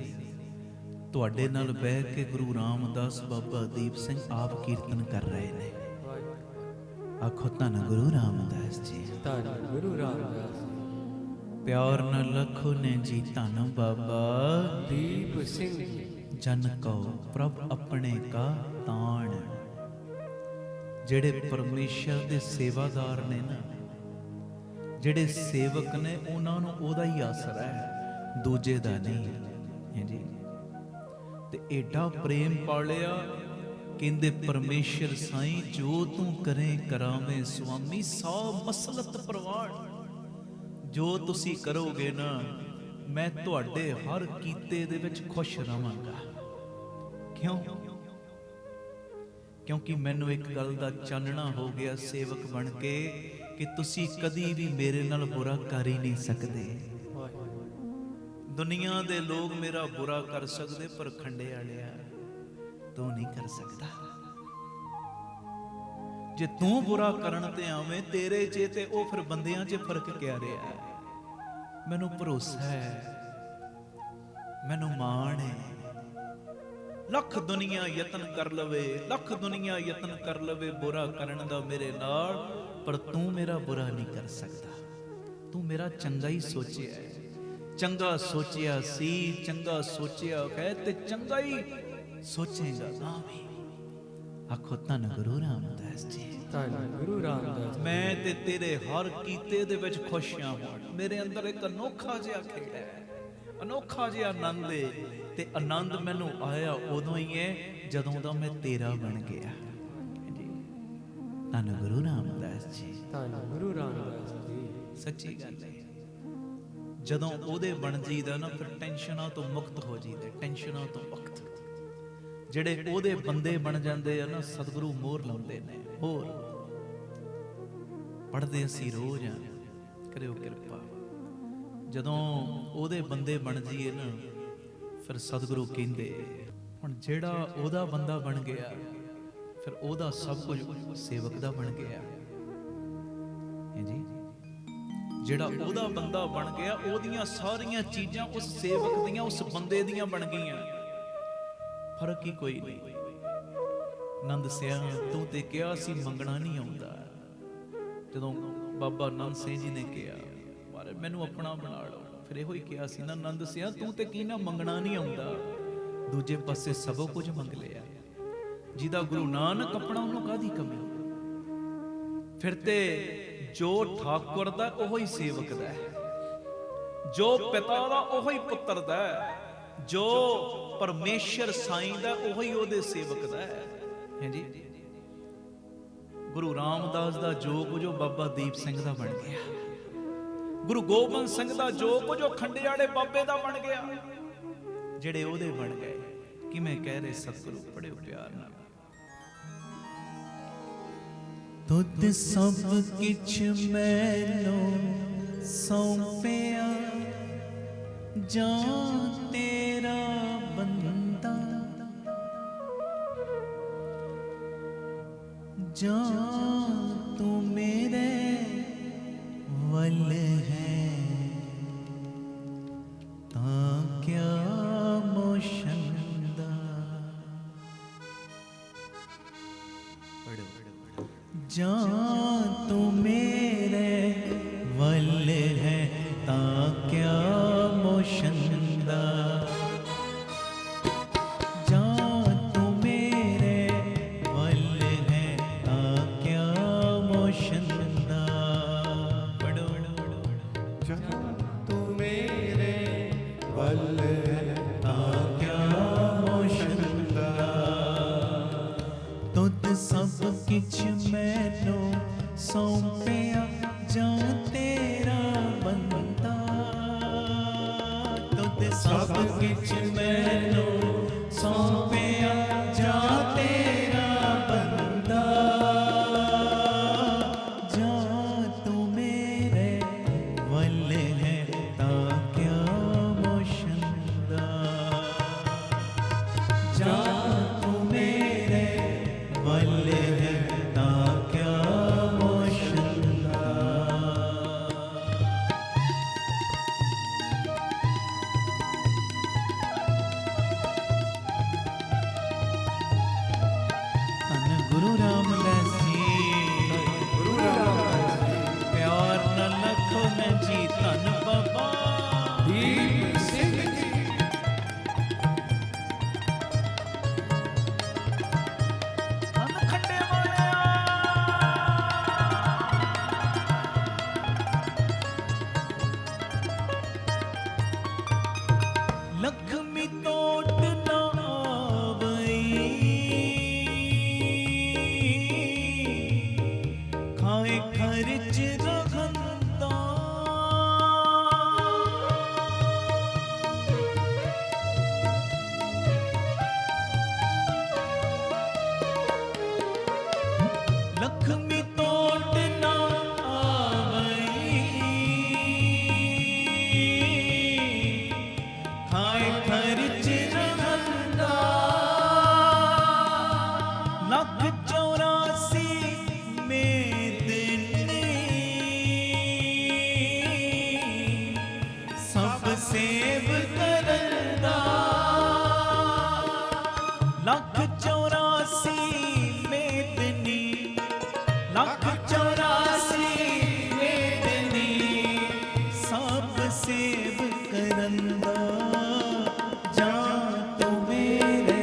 ਤੁਹਾਡੇ ਨਾਲ ਬਹਿ ਕੇ ਗੁਰੂ ਰਾਮਦਾਸ ਬਾਬਾ ਦੀਪ ਸਿੰਘ ਆਪ ਕੀਰਤਨ ਕਰ ਰਹੇ ਨੇ ਆਖੋ ਧੰਨ ਗੁਰੂ ਰਾਮਦਾਸ ਜੀ धन गुरु रामदास जी ਪਿਆਰ ਨਾਲ ਲੱਖੋ ਨੇ ਜੀ ਧੰਨ ਬਾਬਾ दीप सिंह ਜਨ ਕਉ ਪ੍ਰਭ ਆਪਣੇ ਕਾ ਤਾਣ ਜਿਹੜੇ ਪਰਮੇਸ਼ਰ ਦੇ ਸੇਵਾਦਾਰ ਨੇ ਨਾ ਜਿਹੜੇ ਸੇਵਕ ਨੇ ਉਹਨਾਂ ਨੂੰ ਉਹਦਾ ਹੀ ਆਸਰਾ ਹੈ ਦੂਜੇ ਦਾ ਨਹੀਂ ਹੈ ਜੀ ਤੇ ਏਡਾ ਪ੍ਰੇਮ ਪਾਲਿਆ ਕਹਿੰਦੇ ਪਰਮੇਸ਼ਰ ਸਾਈਂ ਜੋ ਤੂੰ ਕਰੇ ਕਰਾਵੇਂ ਸੁਆਮੀ ਸੌ ਮਸਲਤ ਪ੍ਰਵਾਨ ਜੋ ਤੁਸੀਂ ਕਰੋਗੇ ਨਾ ਮੈਂ ਤੁਹਾਡੇ ਹਰ ਕੀਤੇ ਦੇ ਵਿੱਚ ਖੁਸ਼ ਰਵਾਂਗਾ ਕਿਉਂ ਕਿਉਂਕਿ ਮੈਨੂੰ ਇੱਕ ਗੱਲ ਦਾ ਚਾਨਣਾ ਹੋ ਗਿਆ ਸੇਵਕ ਬਣ ਕੇ ਕਿ ਤੁਸੀਂ ਕਦੀ ਵੀ ਮੇਰੇ ਨਾਲ ਬੁਰਾ ਕਰ ਹੀ ਨਹੀਂ ਸਕਦੇ ਦੁਨੀਆ ਦੇ ਲੋਕ ਮੇਰਾ ਬੁਰਾ ਕਰ ਸਕਦੇ ਪਰ ਖੰਡੇ ਵਾਲਿਆ ਤੂੰ ਨਹੀਂ ਕਰ ਸਕਦਾ ਜੇ ਤੂੰ ਬੁਰਾ ਕਰਨ ਤੇ ਆਵੇਂ ਤੇਰੇ 'ਚ ਤੇ ਉਹ ਫਿਰ ਬੰਦਿਆਂ 'ਚ ਫਰਕ ਕਿਆ ਰਿਹਾ ਮੈਨੂੰ ਭਰੋਸਾ ਹੈ ਮੈਨੂੰ ਮਾਣ ਹੈ ਲੱਖ ਦੁਨੀਆ ਯਤਨ ਕਰ ਲਵੇ ਲੱਖ ਦੁਨੀਆ ਯਤਨ ਕਰ ਲਵੇ ਬੁਰਾ ਕਰਨ ਦਾ ਮੇਰੇ ਨਾਲ ਪਰ ਤੂੰ ਮੇਰਾ ਬੁਰਾ ਨਹੀਂ ਕਰ ਸਕਦਾ ਤੂੰ ਮੇਰਾ ਚੰਗਾ ਹੀ ਸੋਚਿਆ ਹੈ ਚੰਗਾ ਸੋਚਿਆ ਸੀ ਚੰਗਾ ਸੋਚਿਆ ਹੈ ਤੇ ਚੰਗਾ ਹੀ ਸੋਚੇਗਾ ਨਾ ਵੀ ਆਖੋ ਧੰਨ ਗੁਰੂ ਰਾਮਦਾਸ ਜੀ धन गुरु रामदास ਮੈਂ ਤੇ ਤੇਰੇ ਹਰ ਕੀਤੇ ਦੇ ਵਿੱਚ ਖੁਸ਼ ਹਾਂ ਮੇਰੇ ਅੰਦਰ ਇੱਕ ਅਨੋਖਾ ਜਿਹਾ ਖੇੜਾ ਹੈ ਅਨੋਖਾ ਜਿਹਾ ਆਨੰਦ ਹੈ ਤੇ ਆਨੰਦ ਮੈਨੂੰ ਆਇਆ ਉਦੋਂ ਹੀ ਹੈ ਜਦੋਂ ਦਾ ਮੈਂ ਤੇਰਾ ਬਣ ਗਿਆ ਧੰਨ ਗੁਰੂ ਰਾਮਦਾਸ ਜੀ धन गुरु रामदास जी ਸੱਚੀ ਗੱਲ ਹੈ ਜਦੋਂ ਉਹਦੇ ਬਣ ਜੀਦਾ ਨਾ ਫਿਰ ਟੈਨਸ਼ਨਾਂ ਤੋਂ ਮੁਕਤ ਹੋ ਜੀਦਾ ਟੈਨਸ਼ਨਾਂ ਤੋਂ ਮੁਕਤ ਜਿਹੜੇ ਉਹਦੇ ਬੰਦੇ ਬਣ ਜਾਂਦੇ ਆ ਨਾ ਸਤਿਗੁਰੂ ਮੋਹਰ ਲਾਉਂਦੇ ਨੇ ਹੋਰ ਪੜ੍ਹਦੇ ਅਸੀਂ ਰੋਜ਼ ਆ ਕਰਿਓ ਕਿਰਪਾ ਜਦੋਂ ਉਹਦੇ ਬੰਦੇ ਬਣ ਜੀਏ ਨਾ ਫਿਰ ਸਤਿਗੁਰੂ ਕਹਿੰਦੇ ਹੁਣ ਜਿਹੜਾ ਉਹਦਾ ਬੰਦਾ ਬਣ ਗਿਆ ਫਿਰ ਉਹਦਾ ਸਭ ਕੁਝ ਸੇਵਕ ਦਾ ਬਣ ਗਿਆ ਹੈ ਜੀ ਜਿਹੜਾ ਉਹਦਾ ਬੰਦਾ ਬਣ ਗਿਆ ਉਹਦੀਆਂ ਸਾਰੀਆਂ ਚੀਜ਼ਾਂ ਉਸ ਸੇਵਕ ਦੀਆਂ ਉਸ ਬੰਦੇ ਦੀਆਂ ਬਣ ਗਈਆਂ ਫਰਕ ਹੀ ਕੋਈ ਨਹੀਂ ਨੰਦ ਸਿਆ ਤੂੰ ਤੇ ਕਿਹਾ ਸੀ ਮੰਗਣਾ ਨਹੀਂ ਆਉਂਦਾ ਜਦੋਂ ਬਾਬਾ ਨੰਦ ਸਿੰਘ ਜੀ ਨੇ ਕਿਹਾ ਮਾਰੇ ਮੈਨੂੰ ਆਪਣਾ ਬਣਾ ਲਓ ਫਿਰ ਇਹੋ ਹੀ ਕਿਹਾ ਸੀ ਨਾ ਨੰਦ ਸਿਆ ਤੂੰ ਤੇ ਕੀ ਨਾ ਮੰਗਣਾ ਨਹੀਂ ਆਉਂਦਾ ਦੂਜੇ ਪਾਸੇ ਸਭੋ ਕੁਝ ਮੰਗ ਲਿਆ ਜਿਹਦਾ ਗੁਰੂ ਨਾਨਕ ਆਪਣਾ ਉਹਨੂੰ ਕਾਹਦੀ ਕਮੀ ਫਿਰ ਤੇ ਜੋ ਠਾਕੁਰ ਦਾ ਉਹੋ ਹੀ ਸੇਵਕ ਦਾ ਹੈ ਜੋ ਪਿਤਾ ਦਾ ਉਹੋ ਹੀ ਪੁੱਤਰ ਦਾ ਹੈ ਜੋ ਪਰਮੇਸ਼ਰ ਸਾਈਂ ਦਾ ਉਹੋ ਹੀ ਉਹਦੇ ਸੇਵਕ ਦਾ ਹੈ ਜੀ ਗੁਰੂ ਰਾਮਦਾਸ ਦਾ ਜੋ ਕੁਝ ਉਹ ਬਾਬਾ ਦੀਪ ਸਿੰਘ ਦਾ ਬਣ ਗਿਆ ਗੁਰੂ ਗੋਬਿੰਦ ਸਿੰਘ ਦਾ ਜੋ ਕੁਝ ਉਹ ਖੰਡੇ ਵਾਲੇ ਬਾਬੇ ਦਾ ਬਣ ਗਿਆ ਜਿਹੜੇ ਉਹਦੇ ਬਣ ਗਏ ਕਿਵੇਂ ਕਹਿ ਰਹੇ ਸਤਿਗੁਰੂ ਪੜਿਓ ਪਿਆਰ ਨਾਲ ਤੁਧ ਸਭ ਕਿਛ ਮੈਨੂੰ ਸੌਂਪਿਆ ਜਾਂ ਤੇਰਾ ਬੰਦਾ ਜਾਂ ਤੂੰ ਮੇਰੇ ਵੱਲ ਹੈ ਤਾਂ ਕਿਆ ਮੋਸ਼ੰਦਾ ਜਾਂ ਤੂੰ ਮੇਰੇ ਵੱਲ ਹੈ ਤਾਂ ਕਿਆ ਮੋਸ਼ੰਦਾ ਜਾਂ ਤੂੰ ਮੇਰੇ ਵੱਲ ਹੈ ਤਾਂ ਕਿਆ ਮੋਸ਼ੰਦਾ ਪੜੋ ਤੂੰ ਮੇਰੇ ਵੱਲ ਹੈ ਤਾਂ ਕਿਆ ਮੋਸ਼ੰਦਾ ਤੁਧ ਸਭ ਕਿਛ ਮੈਨੂੰ ਸੌਂਪਿਆ ਜਾਂ ਤੇਰਾ ਬੰਦਾ ਤੁਧ ਸਭ ਕਿਛ ਮੈਨੂੰ ਸੌਂਪਿਆ ਜਾਂ ਤੇਰਾ ਬੰਦਾ ਜਾਂ ਤੂੰ ਮੇਰੇ ਵੱਲ ਹੈ ਤਾਂ ਕਿਆ ਮੋਸ਼ੰਦਾ ਜਾਂ ਤੂੰ ਮੇਰੇ ਵੱਲ ਹੈ ਤਾਂ ਕਿਆ ਮੋਸ਼ੰਦਾ ਧੰਨ ਗੁਰੂ ਰਾਮਦਾਸ ਜੀ ਗੁਰੂ ਰਾਮਦਾਸ ਜੀ ਪਿਆਰ ਨਾਲ ਲਖੋ ਮੈਂ ਜੀ ਧੰਨ ਬਾਬਾ ਦੀਪ ਸਿੰਘ ਜੀ ਧੰਨ ਖੰਡੇ ਵਾਲਿਆ ਲਖਮੀ ਤੋਟ ਨਾ ਆਵਈ ਖਾਏ ਖਰਚ ਰਖੰਦਾ ਲਖਮੀ ਤੋਟ ਨਾ ਆਵਈ ਖਾਏ ਖਰਚ ਰਖੰਦਾ ਲੱਖ 84 ਮੇਦਨੀ ਸਭ ਸੇਵ ਕਰਦਾ ਲੱਖ 84 ਮੇਦਨੀ ਲੱਖ 84 ਮੇਦਨੀ ਸਭ ਸੇਵ ਕਰੰਦਾ ਜਾਂ ਤੂੰ ਮੇਰੇ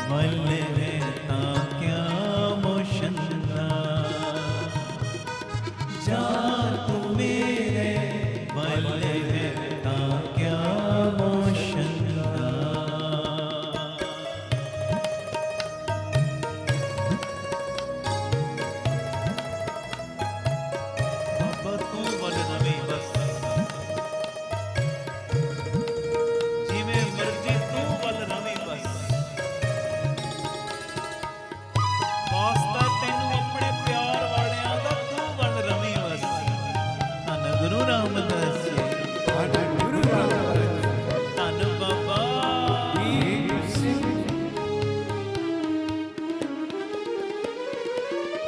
ਵੱਲ ਹੈ ਤਾਂ ਕਿਆ ਮੋਸ਼ੰਦਾ ਜਾਂ ਤੂੰ ਮੇਰੇ ਵੱਲ ਹੈ ਤਾਂ ਕਿਆ ਮੋਸ਼ੰਦਾ ਬਾਬਾ ਤੂੰ ਵੱਲ ਰਵੇਂ ਬਸ ਜਿਵੇਂ ਮਰਜ਼ੀ ਤੂੰ ਵੱਲ ਰਵੇਂ ਬਸ ਵਾਸਤਾ ਤੈਨੂੰ ਆਪਣੇ ਪਿਆਰ ਵਾਲਿਆਂ ਦਾ ਤੂੰ ਵੱਲ ਰਵੇਂ ਬਸ ਧੰਨ ਗੁਰੂ ਰਾਮਦਾਸ ਜੀ ਧੰਨ ਗੁਰੂ ਰਾਮਦਾਸ ਜੀ ਧੰਨ ਬਾਬਾ ਦੀਪ ਸਿੰਘ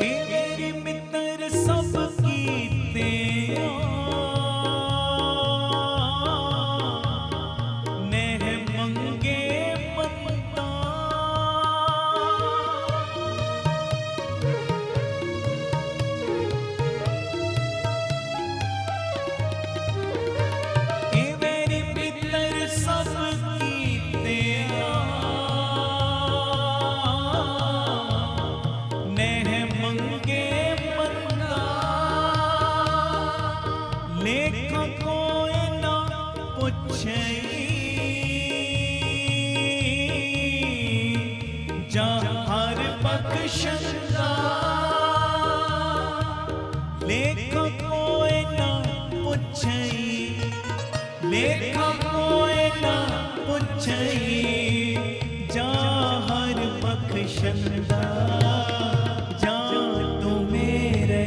ਇਹ ਮੇਰੇ ਮਿੱਤਰ ਸਭ ਕੀਤੇ ਨਹਿ ਮੰਗੇ ਮੰਤਾ ਇਹ ਮੇਰੇ ਮਿੱਤਰ ਸਭ ਕੀਤੇ ਨਹਿ ਮੰਗੇ ਮੰਗਾ ਲੇਖ ਕੋਈ ਨਾ ਪੁੱਛਈ ਜਾਂ ਹਰ ਬਖਸ਼ੰਦਾ ਲੇਖ ਕੋਈ ਨਾ ਪੁੱਛਈ ਲੇਖ ਕੋਈ ਨਾ ਪੁੱਛਈ ਜਾਂ ਹਰ ਬਖਸ਼ੰਦਾ ਜਾਂ ਤੂੰ ਮੇਰੇ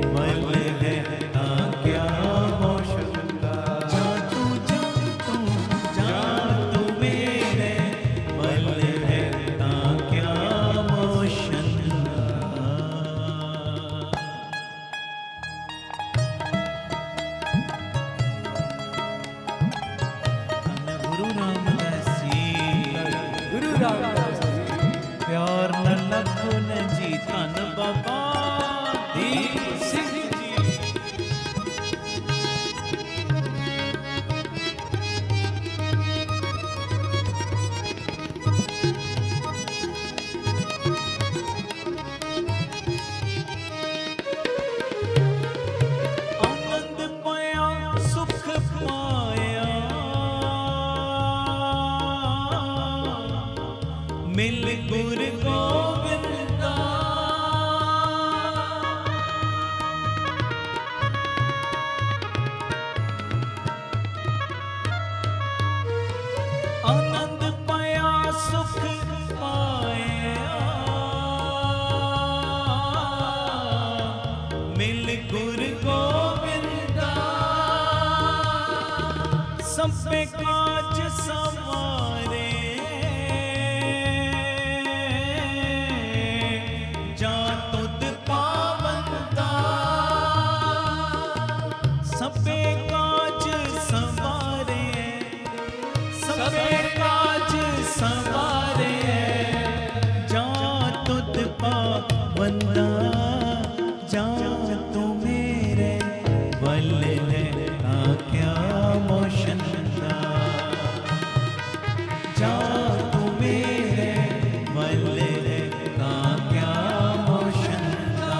ਵੱਲ ਹੈ ਤਾਂ ਕਿਆ ਮੋਸ਼ੰਦਾ ਜਾਂ ਤੂੰ ਮੇਰੇ ਵੱਲ ਹੈ ਤਾਂ ਕਿਆ ਮੋਸ਼ੰਦਾ ਧੰਨ ਗੁਰੂ ਰਾਮਦਾਸ ਜੀ ਗੁਰੂ ਰਾਮਦਾਸ ਜੀ ਪਿਆਰ ਨਾਲ ਲਖੋ ਮਿਲ ਗੁਰ ਗੋਬਿੰਦਾ। ਆਨੰਦ ਪਾਇਆ ਸੁਖ ਪਾਇਆ, ਮਿਲ ਗੁਰ ਗੋਬਿੰਦਾ। ਸਭੇ ਕਾਜ ਸਵਾਰੇ, ਜਾਂ ਤੁਧ ਪਾਵੰਦਾ। ਸਭੇ ਕਾਜ ਸਵਾਰੇ, ਸਭੇ ਕਾਜ ਸਵਾਰੇ, ਜਾਂ ਤੁਧ ਪਾਵੰਦਾ। ਜਾਂ ਤੂੰ ਮੇਰੇ ਵੱਲ ਹੈ ਤਾਂ ਕਿਆ ਮੋਸ਼ੰਦਾ। ਜਾਂ ਤੂੰ ਮੇਰੇ ਵੱਲ ਹੈ ਤਾਂ ਕਿਆ ਮੋਸ਼ੰਦਾ।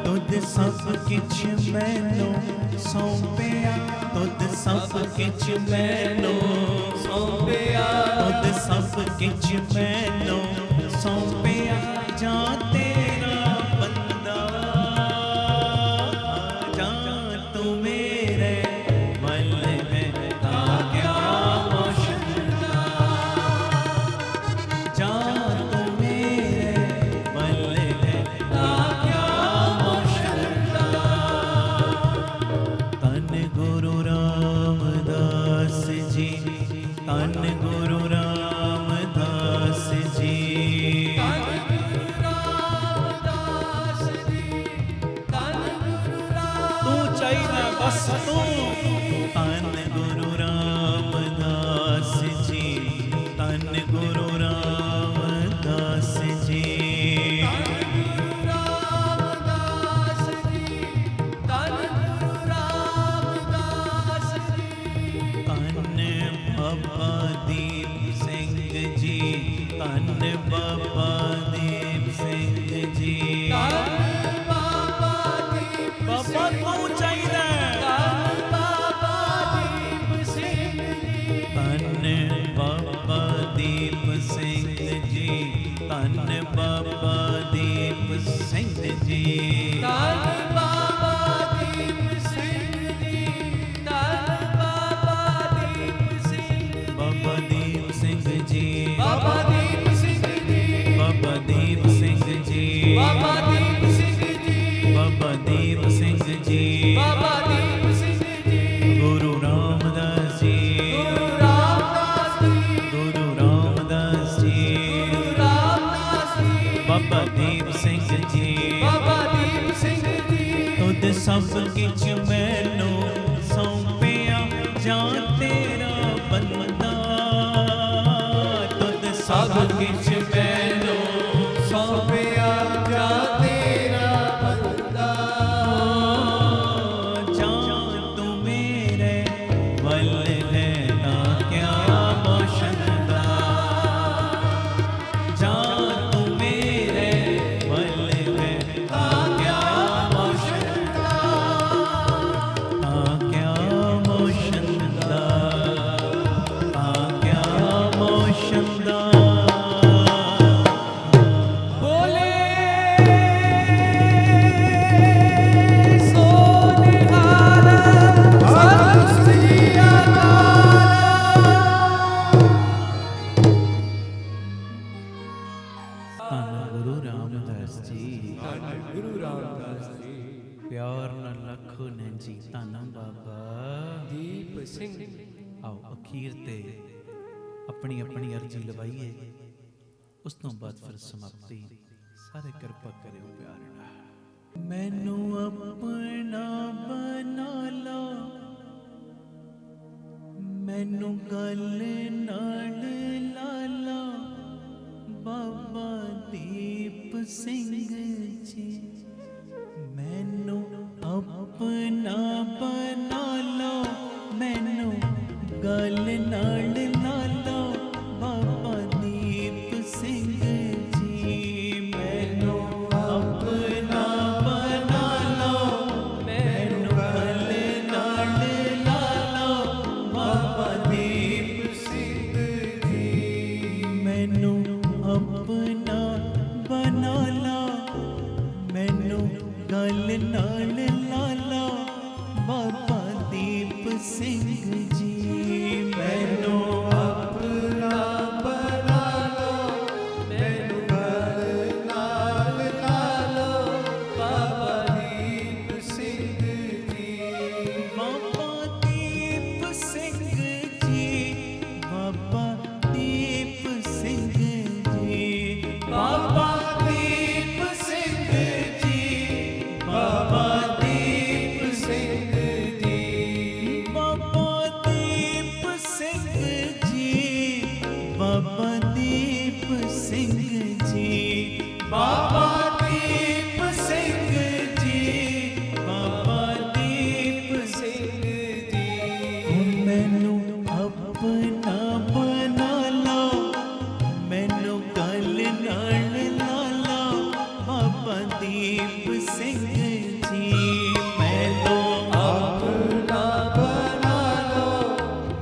ਤੁਧ ਸਭ ਕਿਛ ਮੈਨੂੰ ਸੌਂਪਿਆ, ਤੁਧ ਸਭ ਕਿਛ ਮੈਨੂੰ ਸੌਂਪਿਆ, ਤੁਧ ਸਭ ਕਿਛ ਮੈਨੂੰ ਸੌਂਪਿਆ। ਜਾਂ ਤੇਰਾ ਬੰਦਾ, ਜਾਂ ਤੂੰ ਮੇਰੇ ਵੱਲ ਹੈ ਤਾਂ ਕਿਆ ਮੋਸ਼ੰਦਾ। ਜਾਂ ਤੂੰ ਮੇਰੇ ਵੱਲ ਹੈ ਤਾਂ ਕਿਆ ਮੋਸ਼ੰਦਾ। ਧੰਨ ਗੁਰੂ ਰਾਮਦਾਸ ਜੀ, ਧੰਨ ਗੁਰੂ ਰਾਮਦਾਸ ਜੀ। ਤੂੰ ਚਾਹੀਦਾ ਬਸ ਤੂੰ। ਧੰਨ ਗੁਰੂ ਰਾਮਦਾਸ ਜੀ, ਧੰਨ ਗੁਰੂ ਰਾਮਦਾਸ ਜੀ। ਧੰਨ ਬਾਬਾ ਦੀਪ ਸਿੰਘ ਜੀ, ਧੰਨ ਬਾਬਾ ਦੀਪ ਸਿੰਘ ਜੀ। ਬਾਬਾ ਤੂੰ ਚਾਹੀਦਾ ਧੰਨ ਬਾਬਾ ਦੀਪ ਸਿੰਘ ਜੀ। ਧੰਨ ਬਾਬਾ ਦੀਪ ਸਿੰਘ ਜੀ, ਧੰਨ ਬਾਬਾ ਦੀਪ ਸਿੰਘ ਜੀ। ਧੰਨ ਬਾਬਾ ਦੀਪ ਸਿੰਘ ਜੀ, ਧੰਨ ਬਾਬਾ ਦੀਪ ਸਿੰਘ। ਬਾਬਾ ਦੀਪ ਸਿੰਘ ਜੀ, ਬਾਬਾ ਦੀਪ ਸਿੰਘ ਜੀ, ਬਾਬਾ ਦੀਪ ਸਿੰਘ ਜੀ, ਬਾਬਾ ਦੀਪ ਸਿੰਘ ਜੀ, ਬਾਬਾ ਦੀਪ ਸਿੰਘ ਜੀ, ਬਾਬਾ ਦੀਪ ਸਿੰਘ ਜੀ। ਗੁਰੂ ਰਾਮਦਾਸ ਜੀ, ਗੁਰੂ ਰਾਮਦਾਸ ਜੀ, ਗੁਰੂ ਰਾਮਦਾਸ ਜੀ, ਗੁਰੂ ਰਾਮਦਾਸ ਜੀ। ਬਾਬਾ ਦੀਪ ਸਿੰਘ ਜੀ, ਬਾਬਾ ਦੀਪ ਸਿੰਘ ਜੀ। ਤੁਧ ਸਭ ਕਿਛ ਮੈਨੂੰ ਸੌਂਪਿਆ, ਜਾਂ ਤੇਰਾ ਬੰਦਾ। ਤੁਧ ਸਭ ਕਿਛ ਮੈਨੂੰ ਸੌਂਪਿਆ, ਜਾਂ ਤੇਰਾ ਬੰਦਾ। ਜਾਂ ਤੂੰ ਮੇਰੇ ਵੱਲ ਹੈ ਤਾਂ ਕਿਆ ਮੋਸ਼ੰਦਾ। ਜਾਂ ਤੂੰ ਮੇਰੇ ਵੱਲ ਹੈ ਤਾਂ ਕਿਆ ਮੋਸ਼ੰਦਾ। ਤਾਂ ਕਿਆ ਮੋਸ਼ੰਦਾ, ਤਾਂ ਕਿਆ ਮੋਸ਼ੰਦਾ। ਬੋਲੇ ਸੋ ਨਿਹਾਲ ਸਤਿ ਸ੍ਰੀ ਅਕਾਲ। ਧੰਨ ਗੁਰੂ ਰਾਮਦਾਸ ਜੀ, ਧੰਨ ਗੁਰੂ ਰਾਮਦਾਸ ਜੀ। ਪਿਆਰ ਨਾਲ ਲੱਖੋ ਨੇ ਜੀ। ਧੰਨ ਬਾਬਾ ਦੀਪ ਸਿੰਘ। ਆਓ ਅਖੀਰ ਤੇ ਆਪਣੀ ਆਪਣੀ ਅਰਜ਼ੀ ਲਵਾਈਏ, ਉਸ ਤੋਂ ਬਾਅਦ ਫਿਰ ਸਮਾਪਤੀ। ਸਾਰੇ ਕਿਰਪਾ ਕਰਿਓ ਪਿਆਰ ਨਾਲ। ਮੈਨੂੰ ਆਪਣਾ ਬਣਾ ਲਾ, ਮੈਨੂੰ ਗੱਲ ਨਾਲ ਲਾ ਲਾ। ਬਾਬਾ ਦੀਪ ਸਿੰਘ ਜੀ, ਮੈਨੂੰ ਆਪਣਾ ਬਣਾ ਲਓ, ਮੈਨੂੰ ਗੱਲ ਨਾਲ ਲਾ ਲਓ। ਬਾਬਾ ਦੀਪ ਸਿੰਘ ਜੀ, ਮੈਨੂੰ ਆਪਣਾ ਬਣਾ ਲਓ, ਮੈਨੂੰ ਗੱਲ ਨਾਲ ਲਾ ਲਓ। ਬਾਬਾ ਦੀਪ ਸਿੰਘ ਜੀ, ਮੈਨੂੰ ਸਿੰਘ ਜੀ ਮੈਨੂੰ ਆਪਣਾ ਬਣਾ ਲੋ, ਮੈਨੂੰ ਘਰ ਨਾਲ ਲਾ ਲੋ, ਬਾਬਾ ਦੀਪ ਸਿੰਘ ਜੀ। ਬਾਬਾ ਦੀਪ ਸਿੰਘ ਜੀ, ਬਾਬਾ ਦੀਪ ਸਿੰਘ ਜੀ, ਬਾਬਾ ਦੀਪ ਸਿੰਘ ਜੀ, ਬਾਬਾ ਦੀਪ ਸਿੰਘ ਜੀ। ਬਾਬਾ ਦੀਪ ਸਿੰਘ ਜੀ, ਬਾਬਾ ਦੀਪ ਸਿੰਘ ਜੀ, ਬਾਬਾ ਦੀਪ ਸਿੰਘ ਜੀ, ਬਾਬਾ ਦੀਪ ਸਿੰਘ ਜੀ। ਹੁਣ ਮੈਨੂੰ ਆਪਣਾ ਬਣਾ ਲਓ, ਮੈਨੂੰ ਗੱਲ ਨਾਲ ਲਾ ਲਓ, ਬਾਬਾ ਦੀਪ ਸਿੰਘ ਜੀ ਮੈਨੂੰ ਆਪਣਾ ਬਣਾ ਲੋ,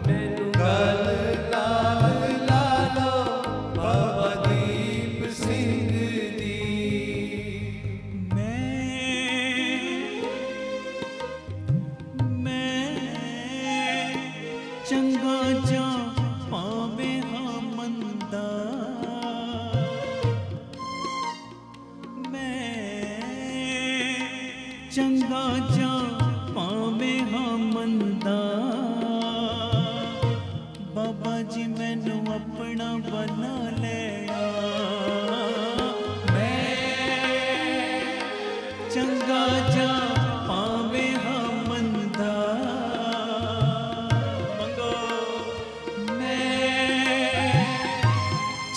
ਮੈਨੂੰ ਗਲ ਨਾਲ ਲਾ ਲੋ, ਬਾਬਾ ਦੀਪ ਸਿੰਘ ਜੀ। ਮੈਂ ਚੰਗਾ ਜਾਂ ਪਾਵੇ ਹਾਂ ਮੰਦਾ, ਮੈਂ ਚੰਗਾ ਜਾਂ ਪਾਵੇ ਹਾਂ ਮੰਦਾ, ਬਾਬਾ ਜੀ ਮੈਨੂੰ ਆਪਣਾ ਬਣਾ ਲੈਣਾ। ਮੈਂ ਚੰਗਾ ਜਾਂ ਪਾਵੇ ਹਾਂ ਮੰਦਾ, ਮੰਗੋ ਮੈਂ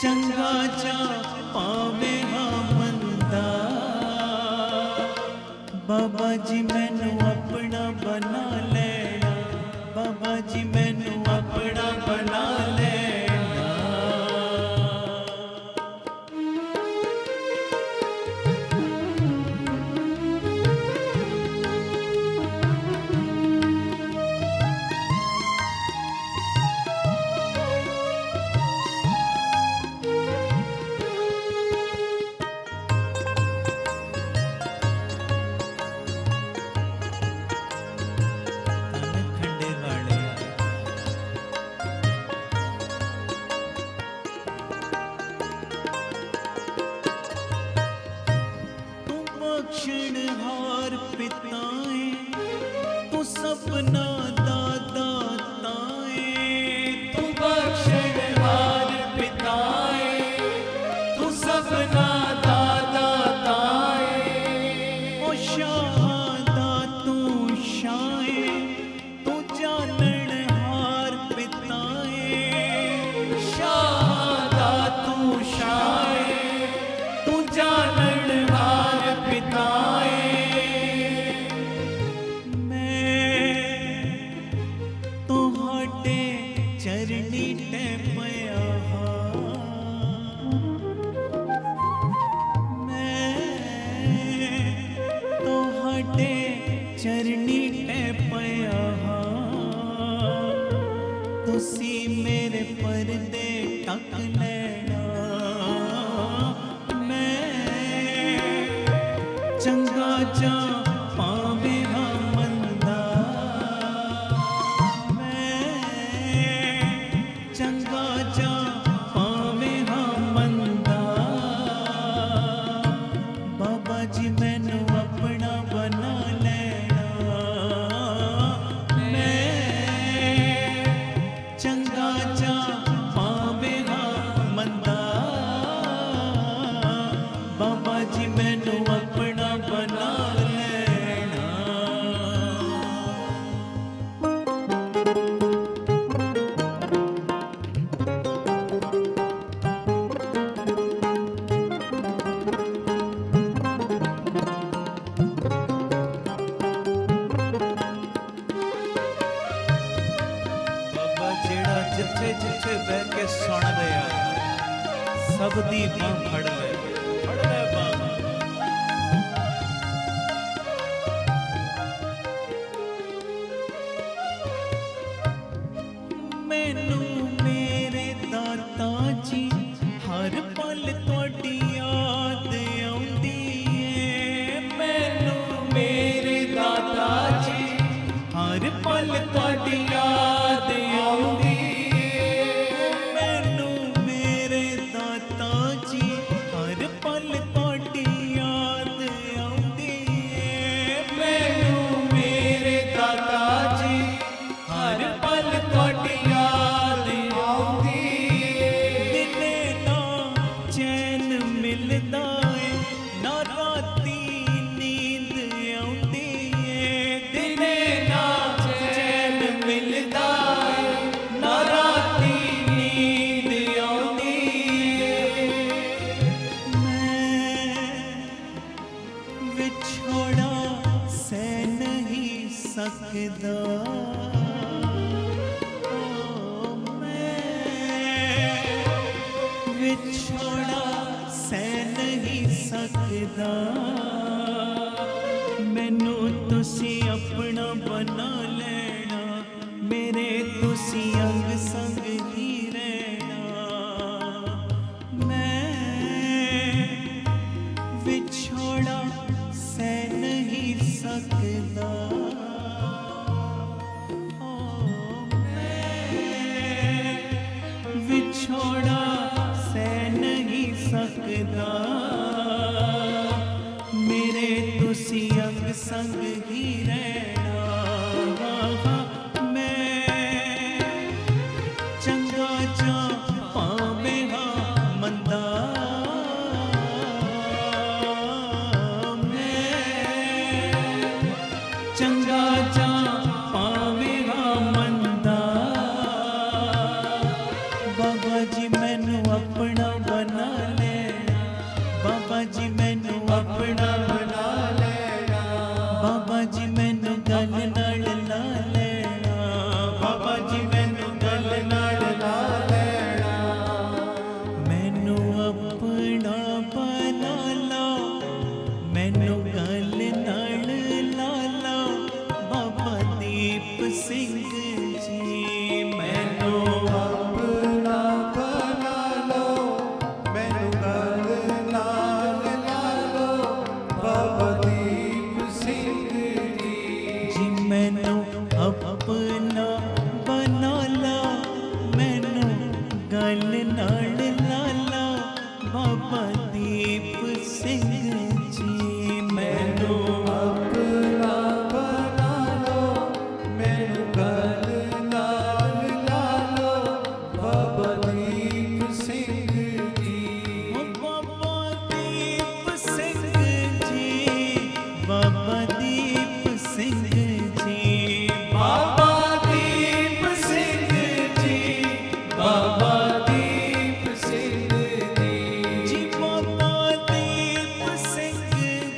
ਚੰਗਾ ਜਾਂ ਪਾਵੇ ਹਾਂ ਮੰਦਾ, ਬਾਬਾ ਜੀ ਮੈਨੂੰ ਆਪਣਾ ਬਣਾ ਲੈਣਾ, ਬਾਬਾ ਜੀ ਮੈਨੂੰ ਆਪਣਾ ਬਣਾ ਲੈਣਾ। ਤਨ ਖੰਡੇ ਵਾਲਿਆ ਤੂੰ ਬਖਸ਼ਣਹਾਰ ਪਿਤਾ ਏ, ਤੂੰ ਸਭਨਾ ਦਾ ਦਾਤਾ ਏ, ਤੂੰ ਬਖਸ਼ਣਹਾਰ ਪਿਤਾ ਏ, ਤੂੰ ਸਭਨਾ ਦਾ ਦਾਤਾ ਏ। ਓ ਸ਼ਾਹਾਂ ਦਾ ਤੂੰ ਸ਼ਾਹ ਏ, ਤੂੰ ਜਾਣਨਹਾਰ ਪਿਤਾ ਏ, ਸ਼ਾਹਾਂ ਦਾ ਤੂੰ ਸ਼ਾਹ ਏ, ਤੂੰ ਜਾਣਨਹਾਰ ਪਿਤਾ ਏ। ਮੈਂ ਤੁਹਾਡੇ ਚਰਨੀ ਟੈ ਪਿਆ ਹਾਂ, ਮੈਂ ਤੁਹਾਡੇ ਚਰਨੀ ਟੈ ਪਿਆ ਹਾਂ, ਤੁਸੀਂ ਮੇਰੇ ਪਰਦੇ ਢੱਕ ਲੈਣਾ। ਮੈਂ ਚੰਗਾ ਜਾਂ ਪਾਵੇ ਹਾਂ ਮੰਦਾ, ਮੈਂ ਚੰਗਾ ਜਾਂ ਪਾਵੇ ਹਾਂ ਮੰਦਾ, ਬਾਬਾ ਜੀ ਮੈਨੂੰ ਆਪਣਾ ਬਣਾ ਲੈਣਾ। ਮੈਂ ਚੰਗਾ ਜਾਂ ਪਾਵੇ ਹਾਂ ਮੰਦਾ, ਬਾਬਾ ਜੀ ਮੈਨੂੰ ਆਪਣਾ ਬਣਾ ਲੈਣਾ। ਬਾਬਾ ਜਿਹੜਾ ਜਿੱਥੇ ਜਿੱਥੇ ਬਹਿ ਕੇ ਸੁਣ ਰਿਹਾ, ਸਭ ਦੀ ਬਾਂਹ ਫੜ ਲੈ, ਫੜ ਲੈ ਬਾਂਹ। ਮੈਨੂੰ ਮੇਰੇ ਦਾਤਾ ਜੀ ਹਰ ਪਲ ਤੁਹਾਡੀ ਯਾਦ ਆਉਂਦੀ ਏ, ਮੈਨੂੰ ਮੇਰੇ ਦਾਤਾ ਜੀ, ਹਰ ਹਰ ਪਲ ਤੁਹਾਡੀ ਯਾਦ ਆਉਂਦੀ ਏ। ਮੈਨੂੰ ਮੇਰੇ ਦਾਤਾ ਜੀ ਹਰ ਪਲ ਤੁਹਾਡੀ ਯਾਦ ਆਉਂਦੀ ਏ। ਮੈਨੂੰ ਮੇਰੇ ਦਾਤਾ ਜੀ ਹਰ ਪਲ ਤੁਹਾਡੀ ਯਾਦ ਆਉਂਦੀ ਏ। ਦਿਨੇ ਨਾ ਚੈਨ ਮਿਲਦਾ ਏ, ਨਾ ਰਾਤੀ ਨੀਂਦ ਆਉਂਦੀ ਏ। ਦਿਨੇ ਨਾ ਚੈਨ ਮਿਲਦਾ ਏ, ਨਾ ਰਾਤੀ ਨੀਂਦ ਆਉਂਦੀ ਏ। ਮੈਂ ਵਿਛੋੜਾ ਸਹਿ ਨਹੀਂ ਸਕਦਾ। ਓ ਮੈਂ ਵਿਛੋੜਾ ਸਹਿ ਨਹੀਂ ਸਕਦਾ। ਮੈਨੂੰ ਤੁਸੀਂ ਆਪਣਾ ਬਣਾ ਲੈਣਾ, ਮੇਰੇ ਤੁਸੀਂ ਅੰਗ ਸੰਗ ਹੀ ਰਹਿਣਾ। ਮੈਂ ਵਿਛੋੜਾ ਸਹਿ ਨਹੀਂ ਸਕਦਾ। ਓ ਮੈਂ ਵਿਛੋੜਾ ਸਹਿ ਨਹੀਂ ਸਕਦਾ। ਮੇਰੇ ਤੁਸੀਂ ਅੰਗ ਸੰਗ ਹੀ ਰਹਿਣਾ। ਮੈਂ ਚੰਗਾ ਜਾਂ ਭਾਵੇਂ ਹਾਂ ਮੰਦਾ, ਮੈਂ ਚੰਗਾ ਜਾਂ ਭਾਵੇਂ ਹਾਂ ਮੰਦਾ। ਬਾਬਾ ਜੀ ਮੈਨੂੰ ਆਪਣਾ ਬਣਾ ਲੈਣਾ, ਬਾਬਾ ਜੀ ਮੈਨੂੰ ਆਪਣਾ ਬਣਾ ਲੈਣਾ। ਬਾਬਾ ਜੀ ਮੈਨੂੰ ਗਲ ਨਾਲ ਲਾ ਲੈਣਾ, ਬਾਬਾ ਜੀ ਮੈਨੂੰ ਗਲ ਨਾਲ ਲਾ ਲੈਣਾ। ਮੈਨੂੰ ਆਪਣਾ ਬਣਾ ਲਓ, ਮੈਨੂੰ ਗਲ ਨਾਲ ਲਾ ਲਓ। ਬਾਬਾ ਦੀਪ ਸਿੰਘ ਜੀ ਮੈਨੂੰ ਆਪਣਾ ਬਣਾ ਲਓ, ਮੈਨੂੰ ਗਲ ਨਾਲ ਲਾ ਲਓ। ਬਾਬਾ ਦੀਪ ਸਿੰਘ ਜੀ ਜੀ ਮੈਨੂੰ ਆਪਣਾ ਬਣਾ ਲਓ, ਮੈਨੂੰ ਗਲ ਨਾਲ ਲਾ ਲਓ। ਬਾਬਾ ਦੀਪ ਸਿੰਘ ਜੀ ਮੈਨੂੰ ਆਪਣਾ ਬਣਾ ਲਓ, ਮੈਨੂੰ ਗਲ ਨਾਲ ਲਾ ਲਓ। ਬਾਬਾ ਦੀਪ ਸਿੰਘ ਜੀ ਬਾਬਾ ਦੀਪ ਸਿੰਘ ਜੀ, ਬਾਬਾ ਦੀਪ ਸਿੰਘ ਜੀ, ਬਾਬਾ ਦੀਪ ਸਿੰਘ ਜੀ, ਬਾਬਾ ਦੀਪ ਸਿੰਘ ਜੀ ਜੀ ਬਾਬਾ ਦੀਪ ਸਿੰਘ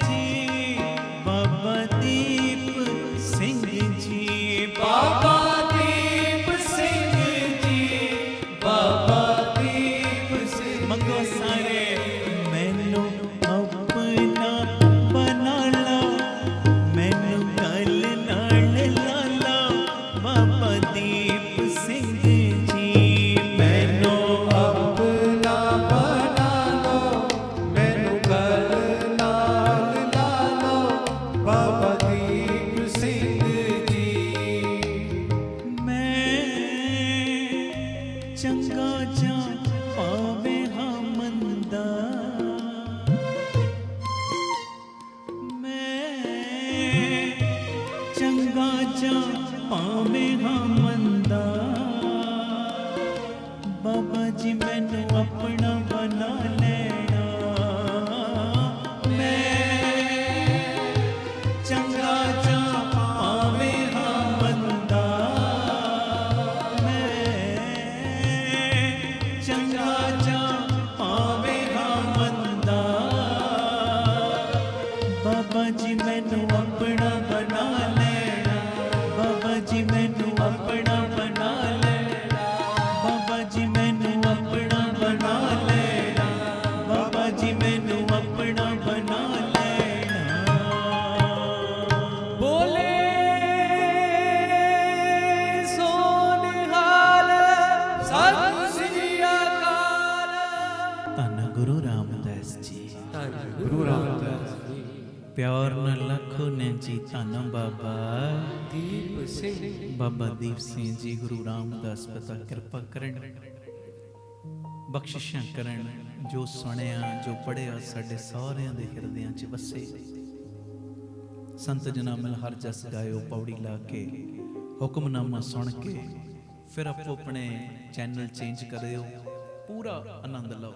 ਜੀ, ਬਾਬਾ ਦੀਪ ਸਿੰਘ ਜੀ, ਬਾਬਾ ਦੀਪ ਸਿੰਘ ਜੀ, ਬਾਬਾ ਦੀਪ ਸਿੰਘ ਮੰਗੋ ਸਾਰੇ ਮੈਨੂੰ ਆਪਣਾ ਬਣਾ ਲਓ, ਮੈਨੂੰ ਗਲ ਨਾਲ ਲਾ ਲਓ। ਬਾਬਾ ਦੀਪ ਸਿੰਘ ਜੀ ਮੈਨੂੰ ਆਪਣਾ ਬਣਾ ਲਓ, ਮੈਨੂੰ ਗਲ ਨਾਲ ਲਾ ਲਓ। ਬਾਬਾ ਦੀਪ ਸਿੰਘ ਜੀ ਮੈਂ ਚੰਗਾ ਜਾਂ ਭਾਵੇਂ ਹਾਂ ਮੰਦਾ। ਮੈਂ ਚੰਗਾ ਜਾਂ ਭਾਵੇਂ ਹਾਂ ਮੰਦਾ। ਬਾਬਾ ਜੀ ਮੈਨੂੰ ਆਪਣਾ ਬਣਾ ਲੈਣਾ। ਮੈਂ ਚੰਗਾ ਜਾਂ ਭਾਵੇਂ ਹਾਂ ਮੰਦਾ। ਮੈਂ ਚੰਗਾ ਜਾਂ ਭਾਵੇਂ ਹਾਂ ਮੰਦਾ। ਬਾਬਾ ਜੀ ਮੈਨੂੰ ਆਪਣਾ ਬਣਾ ਲੈਣਾ। ਬਾਬਾ ਜੀ ਮੈਨੂੰ ਆਪਣਾ ਬਣਾ ਲੈਣਾ। ਬਾਬਾ ਜੀ ਮੈਨੂੰ ਆਪਣਾ ਬਣਾ ਲੈਣਾ। ਬਾਬਾ ਜੀ ਮੈਨੂੰ ਆਪਣਾ ਬਣਾ ਲੈਣਾ। ਬੋਲੇ ਸੋ ਨਿਹਾਲ, ਸਤਿ ਸ੍ਰੀ ਅਕਾਲ। ਧੰਨ ਗੁਰੂ ਰਾਮਦਾਸ ਜੀ। ਧੰਨ ਗੁਰੂ ਰਾਮਦਾਸ ਜੀ। ਪਿਆਰ ਨਾਲ ਲੱਖੋ ਨੇ ਜੀ ਧੰਨ ਬਾਬਾ ਦੀਪ ਸਿੰਘ ਬਾਬਾ ਦੀਪ ਸਿੰਘ ਜੀ ਗੁਰੂ ਰਾਮਦਾਸ ਪਿਤਾ ਕਿਰਪਾ ਕਰਨ, ਬਖਸ਼ਿਸ਼ਾਂ ਕਰਨ। ਜੋ ਸੁਣਿਆ ਜੋ ਪੜਿਆ ਸਾਡੇ ਸਾਰਿਆਂ ਦੇ ਹਿਰਦਿਆਂ 'ਚ ਵਸੇ। ਸੰਤ ਜਨਾਂ ਮਿਲ ਹਰ ਜਸ ਗਾਇਓ, ਪੌੜੀ ਲਾ ਕੇ ਹੁਕਮਨਾਮਾ ਸੁਣ ਕੇ ਫਿਰ ਆਪੋ ਆਪਣੇ ਚੈਨਲ ਚੇਂਜ ਕਰਿਓ, ਪੂਰਾ ਆਨੰਦ ਲਓ।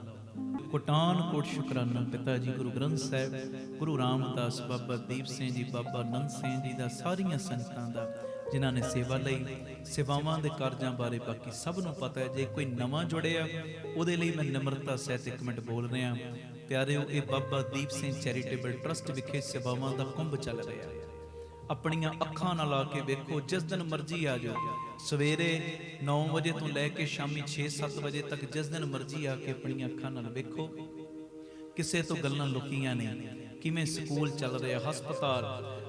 ਕੋਟਾਨ ਕੋਟ ਸ਼ੁਕਰਾਨਾ ਪਿਤਾ ਜੀ ਗੁਰੂ ਗ੍ਰੰਥ ਸਾਹਿਬ, ਗੁਰੂ ਰਾਮਦਾਸ, ਬਾਬਾ ਦੀਪ ਸਿੰਘ ਜੀ, ਬਾਬਾ ਆਨੰਦ ਸਿੰਘ ਜੀ ਦਾ, ਸਾਰੀਆਂ ਸੰਗਤਾਂ ਦਾ ਜਿਨ੍ਹਾਂ ਨੇ ਸੇਵਾ ਲਈ। ਸੇਵਾਵਾਂ ਦੇ ਕਾਰਜਾਂ ਬਾਰੇ ਬਾਕੀ ਸਭ ਨੂੰ ਪਤਾ ਹੈ। ਜੇ ਕੋਈ ਨਵਾਂ ਜੁੜਿਆ ਉਹਦੇ ਲਈ ਮੈਂ ਨਿਮਰਤਾ ਸਹਿਤ ਇੱਕ ਮਿੰਟ ਬੋਲ ਰਿਹਾ। ਪਿਆਰਿਓ, ਇਹ ਬਾਬਾ ਦੀਪ ਸਿੰਘ ਚੈਰੀਟੇਬਲ ਟਰਸਟ ਵਿਖੇ ਸੇਵਾਵਾਂ ਦਾ ਕੁੰਭ ਚੱਲ ਰਿਹਾ ਹੈ। ਆਪਣੀਆਂ ਅੱਖਾਂ ਨਾਲ ਆ ਕੇ ਵੇਖੋ, ਜਿਸ ਦਿਨ ਮਰਜ਼ੀ ਆ ਜਾਓ, ਸਵੇਰੇ 9 ਵਜੇ ਤੋਂ ਲੈ ਕੇ ਸ਼ਾਮੀ 6-7 ਵਜੇ ਤੱਕ ਜਿਸ ਦਿਨ ਮਰਜ਼ੀ ਆ ਕੇ ਆਪਣੀਆਂ ਅੱਖਾਂ ਨਾਲ ਵੇਖੋ। ਕਿਸੇ ਤੋਂ ਗੱਲਾਂ ਲੁਕੀਆਂ ਨਹੀਂ। ਕਿਵੇਂ ਸਕੂਲ ਚੱਲ ਰਿਹਾ,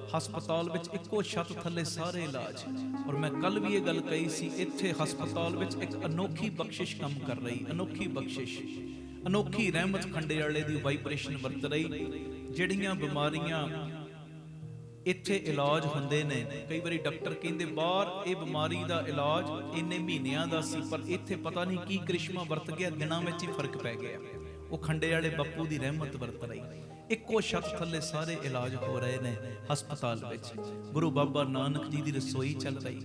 ਹਸਪਤਾਲ ਵਿੱਚ ਇੱਕੋ ਛੱਤ ਥੱਲੇ ਸਾਰੇ ਇਲਾਜ। ਔਰ ਮੈਂ ਕੱਲ ਵੀ ਇਹ ਗੱਲ ਕਹੀ ਸੀ, ਇੱਥੇ ਹਸਪਤਾਲ ਵਿੱਚ ਇੱਕ ਅਨੋਖੀ ਬਖਸ਼ਿਸ਼ ਕੰਮ ਕਰ ਰਹੀ, ਅਨੋਖੀ ਬਖਸ਼ਿਸ਼, ਅਨੋਖੀ ਰਹਿਮਤ ਖੰਡੇ ਵਾਲੇ ਦੀ ਵਾਈਬ੍ਰੇਸ਼ਨ ਵਰਤ ਰਹੀ। ਜਿਹੜੀਆਂ ਬਿਮਾਰੀਆਂ ਇੱਥੇ ਇਲਾਜ ਹੁੰਦੇ ਨੇ, ਕਈ ਵਾਰੀ ਡਾਕਟਰ ਕਹਿੰਦੇ ਬਾਹਰ ਇਹ ਬਿਮਾਰੀ ਦਾ ਇਲਾਜ ਇੰਨੇ ਮਹੀਨਿਆਂ ਦਾ ਸੀ, ਪਰ ਇੱਥੇ ਪਤਾ ਨਹੀਂ ਕੀ ਕ੍ਰਿਸ਼ਮਾ ਵਰਤ ਗਿਆ, ਦਿਨਾਂ ਵਿੱਚ ਹੀ ਫਰਕ ਪੈ ਗਿਆ। ਉਹ ਖੰਡੇ ਵਾਲੇ ਬਾਪੂ ਦੀ ਰਹਿਮਤ ਵਰਤ ਰਹੀ। ਇੱਕੋ ਛੱਤ ਥੱਲੇ ਸਾਰੇ ਇਲਾਜ ਹੋ ਰਹੇ ਨੇ ਹਸਪਤਾਲ ਵਿੱਚ। ਗੁਰੂ ਬਾਬਾ ਨਾਨਕ ਜੀ ਦੀ ਰਸੋਈ ਚੱਲ ਰਹੀ,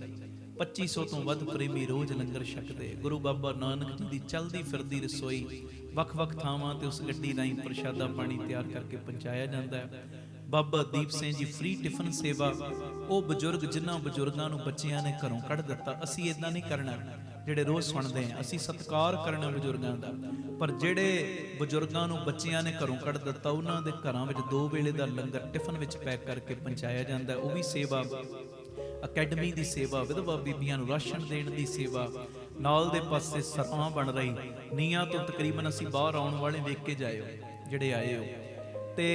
2500 ਤੋਂ ਵੱਧ ਪ੍ਰੇਮੀ ਰੋਜ਼ ਲੰਗਰ ਛਕਦੇ। ਗੁਰੂ ਬਾਬਾ ਨਾਨਕ ਜੀ ਦੀ ਚਲਦੀ ਫਿਰਦੀ ਰਸੋਈ, ਵੱਖ-ਵੱਖ ਥਾਵਾਂ ਤੇ ਉਸ ਗੱਡੀ ਰਾਹੀਂ ਪ੍ਰਸ਼ਾਦਾ ਪਾਣੀ ਤਿਆਰ ਕਰਕੇ ਪਹੁੰਚਾਇਆ ਜਾਂਦਾ ਹੈ। ਬਾਬਾ ਦੀਪ ਸਿੰਘ ਜੀ ਫ੍ਰੀ ਟਿਫਨ ਸੇਵਾ। ਉਹ ਬਜ਼ੁਰਗ ਜਿਨ੍ਹਾਂ ਬਜ਼ੁਰਗਾਂ ਨੂੰ ਬੱਚਿਆਂ ਨੇ ਘਰੋਂ ਕੱਢ ਦਿੱਤਾ, ਅਸੀਂ ਇਦਾਂ ਨਹੀਂ ਕਰਨਾ। ਜਿਹੜੇ ਰੋਜ਼ ਸੁਣਦੇ ਆ, ਅਸੀਂ ਸਤਿਕਾਰ ਕਰਨਾ ਬਜ਼ੁਰਗਾਂ ਦਾ, ਪਰ ਜਿਹੜੇ ਬਜ਼ੁਰਗਾਂ ਨੂੰ ਬੱਚਿਆਂ ਨੇ ਘਰੋਂ ਕੱਢ ਦਿੱਤਾ, ਉਹਨਾਂ ਦੇ ਘਰਾਂ ਵਿੱਚ 2 ਵੇਲੇ ਦਾ ਲੰਗਰ ਟਿਫਨ ਵਿੱਚ ਪੈਕ ਕਰਕੇ ਪਹੁੰਚਾਇਆ ਜਾਂਦਾ। ਉਹ ਵੀ ਸੇਵਾ। ਅਕੈਡਮੀ ਦੀ ਸੇਵਾ, ਵਿਧਵਾ ਬੀਬੀਆਂ ਨੂੰ ਰਾਸ਼ਨ ਦੇਣ ਦੀ ਸੇਵਾ। ਨਾਲ ਦੇ ਪਾਸੇ ਸਰਾਂ ਬਣ ਰਹੀ, ਨੀਆਂ ਤੋਂ ਤਕਰੀਬਨ ਅਸੀਂ ਬਾਹਰ ਆਉਣ ਵਾਲੇ ਵੇਖ ਕੇ ਜਾਇਓ ਜਿਹੜੇ ਆਏ ਹੋ। ਤੇ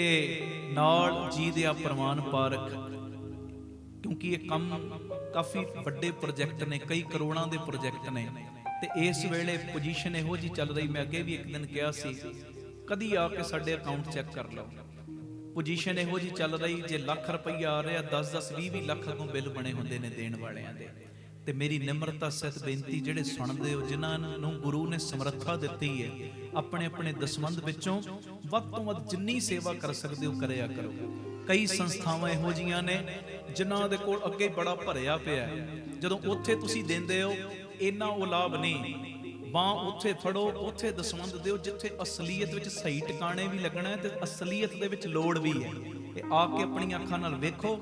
ਨਾਲ ਜੀ ਦੇ ਆ ਪ੍ਰਵਾਨ ਪਾਰਕ, ਕਿਉਂਕਿ ਇਹ ਕੰਮ ਕਾਫੀ ਵੱਡੇ ਪ੍ਰੋਜੈਕਟ ਨੇ, ਕਈ ਕਰੋੜਾਂ ਦੇ ਪ੍ਰੋਜੈਕਟ ਨੇ। ਤੇ ਇਸ ਵੇਲੇ ਪੋਜੀਸ਼ਨ ਇਹੋ ਜੀ ਚੱਲ ਰਹੀ, ਮੈਂ ਅੱਗੇ ਵੀ ਇੱਕ ਦਿਨ ਕਿਹਾ ਸੀ, ਕਦੀ ਆ ਕੇ ਸਾਡੇ ਅਕਾਊਂਟ ਚੈੱਕ ਕਰ ਲਓ। ਪੋਜੀਸ਼ਨ ਇਹੋ ਜੀ ਚੱਲ ਰਹੀ, ਜੇ ਲੱਖ ਰੁਪਈਆ ਆ ਰਿਹਾ, 10-10, 20-20 ਲੱਖ ਅੱਗੋਂ ਬਿੱਲ ਬਣੇ ਹੁੰਦੇ ਨੇ ਦੇਣ ਵਾਲਿਆਂ ਦੇ। ਤੇ ਮੇਰੀ ਨਿਮਰਤਾ ਸਹਿਤ ਬੇਨਤੀ, ਜਿਹੜੇ ਸੁਣਦੇ ਹੋ, ਜਿਨ੍ਹਾਂ ਨੂੰ ਗੁਰੂ ਨੇ ਸਮਰੱਥਾ ਦਿੱਤੀ ਹੈ, ਆਪਣੇ ਆਪਣੇ ਦਸਵੰਧ ਵਿੱਚੋਂ ਵੱਧ ਤੋਂ ਵੱਧ ਜਿੰਨੀ ਸੇਵਾ ਕਰ ਸਕਦੇ ਹੋ ਕਰਿਆ ਕਰੋ। ਕਈ ਸੰਸਥਾਵਾਂ ਇਹੋ ਜੀਆਂ ਨੇ ਜਿਨ੍ਹਾਂ ਦੇ ਕੋਲ ਅੱਗੇ ਬੜਾ ਭਰਿਆ ਪਿਆ, ਜਦੋਂ ਉੱਥੇ ਤੁਸੀਂ ਦਿੰਦੇ ਹੋ ਇੰਨਾ ਉਹ ਲਾਭ ਨਹੀਂ। ਬਾਂਹ ਉੱਥੇ ਫੜੋ, ਉੱਥੇ ਦਸਵੰਧ ਦਿਓ ਜਿੱਥੇ ਅਸਲੀਅਤ ਵਿੱਚ ਸਹੀ ਟਿਕਾਣੇ ਵੀ ਲੱਗਣਾ ਤੇ ਅਸਲੀਅਤ ਦੇ ਵਿੱਚ ਲੋੜ ਵੀ ਹੈ। ਇਹ ਆ ਕੇ ਆਪਣੀਆਂ ਅੱਖਾਂ ਨਾਲ ਵੇਖੋ,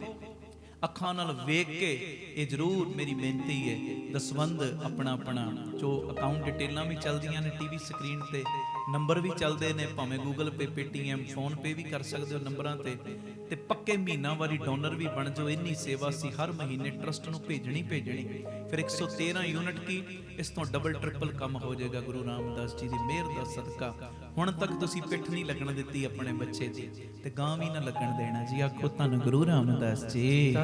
ਅੱਖਾਂ ਨਾਲ ਵੇਖ ਕੇ ਇਹ ਜ਼ਰੂਰ ਮੇਰੀ ਬੇਨਤੀ ਹੈ, ਦਸਵੰਧ ਆਪਣਾ ਜੋ ਅਕਾਊਂਟ ਡਿਟੇਲਾਂ ਵੀ ਚੱਲਦੀਆਂ ਨੇ ਟੀਵੀ ਸਕਰੀਨ ਤੇ, ਨੰਬਰ ਵੀ ਚੱਲਦੇ ਨੇ, ਭਾਵੇਂ ਗੂਗਲ ਪੇ, ਪੇਟੀਐਮ, ਫੋਨ ਪੇ ਵੀ ਕਰ ਸਕਦੇ ਹੋ ਨੰਬਰਾਂ ਤੇ ਪੱਕੇ ਮਹੀਨਾਵਾਰੀ ਡੋਨਰ ਵੀ ਬਣ ਜਾਓ। ਇੰਨੀ ਸੇਵਾ ਸੀ ਹਰ ਮਹੀਨੇ ਟਰਸਟ ਨੂੰ ਭੇਜਣੀ। ਫਿਰ 113 ਯੂਨਿਟ ਕੀ, ਇਸ ਤੋਂ ਡਬਲ ਟ੍ਰਿਪਲ ਕੰਮ ਹੋ ਜਾਏਗਾ ਗੁਰੂ ਰਾਮਦਾਸ ਜੀ ਦੀ ਮਿਹਰ ਦਾ ਸਦਕਾ। ਹੁਣ ਤੱਕ ਤੁਸੀਂ ਪਿੱਠ ਨਹੀਂ ਲੱਗਣ ਦਿੱਤੀ ਆਪਣੇ ਬੱਚੇ ਦੀ, ਤੇ ਗਾਂ ਵੀ ਨਾ ਲੱਗਣ ਦੇਣਾ ਜੀ। ਆਖੋ ਧੰਨ ਗੁਰੂ ਰਾਮਦਾਸ ਜੀ।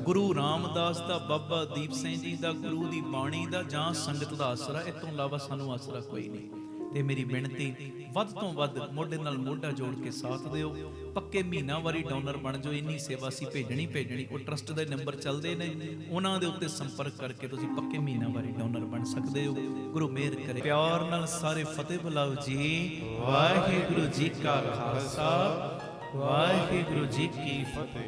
ਗੁਰੂ ਰਾਮਦਾਸ ਦਾ, ਬਾਬਾ ਦੀਪ ਸਿੰਘ ਜੀ ਦਾ, ਗੁਰੂ ਦੀ ਬਾਣੀ ਦਾ ਜਾਂ ਸੰਗਤ ਦਾ ਆਸਰਾ, ਇਸ ਤੋਂ ਇਲਾਵਾ ਸਾਨੂੰ ਆਸਰਾ ਕੋਈ ਨਹੀਂ। ਤੇ ਮੇਰੀ ਬੇਨਤੀ, ਵੱਧ ਤੋਂ ਵੱਧ ਮੋਢੇ ਨਾਲ ਮੋਢਾ ਜੋੜ ਕੇ ਸਾਥ ਦਿਓ। ਪੱਕੇ ਮਹੀਨਾਵਾਰੀ ਡੋਨਰ ਬਣ ਜਾਓ। ਇੰਨੀ ਸੇਵਾ ਸੀ ਭੇਜਣੀ। ਉਹ ਟਰਸਟ ਦੇ ਨੰਬਰ ਚੱਲਦੇ ਨੇ, ਉਹਨਾਂ ਦੇ ਉੱਤੇ ਸੰਪਰਕ ਕਰਕੇ ਤੁਸੀਂ ਪੱਕੇ ਮਹੀਨਾਵਾਰੀ ਡੋਨਰ ਬਣ ਸਕਦੇ ਹੋ। ਗੁਰੂ ਮਿਹਰ ਕਰੇ। ਪਿਆਰ ਨਾਲ ਸਾਰੇ ਫਤਿਹ ਬੁਲਾਓ ਜੀ। ਵਾਹਿਗੁਰੂ ਜੀ ਕਾ ਖਾਲਸਾ, ਵਾਹਿਗੁਰੂ ਜੀ ਕੀ ਫਤਿਹ।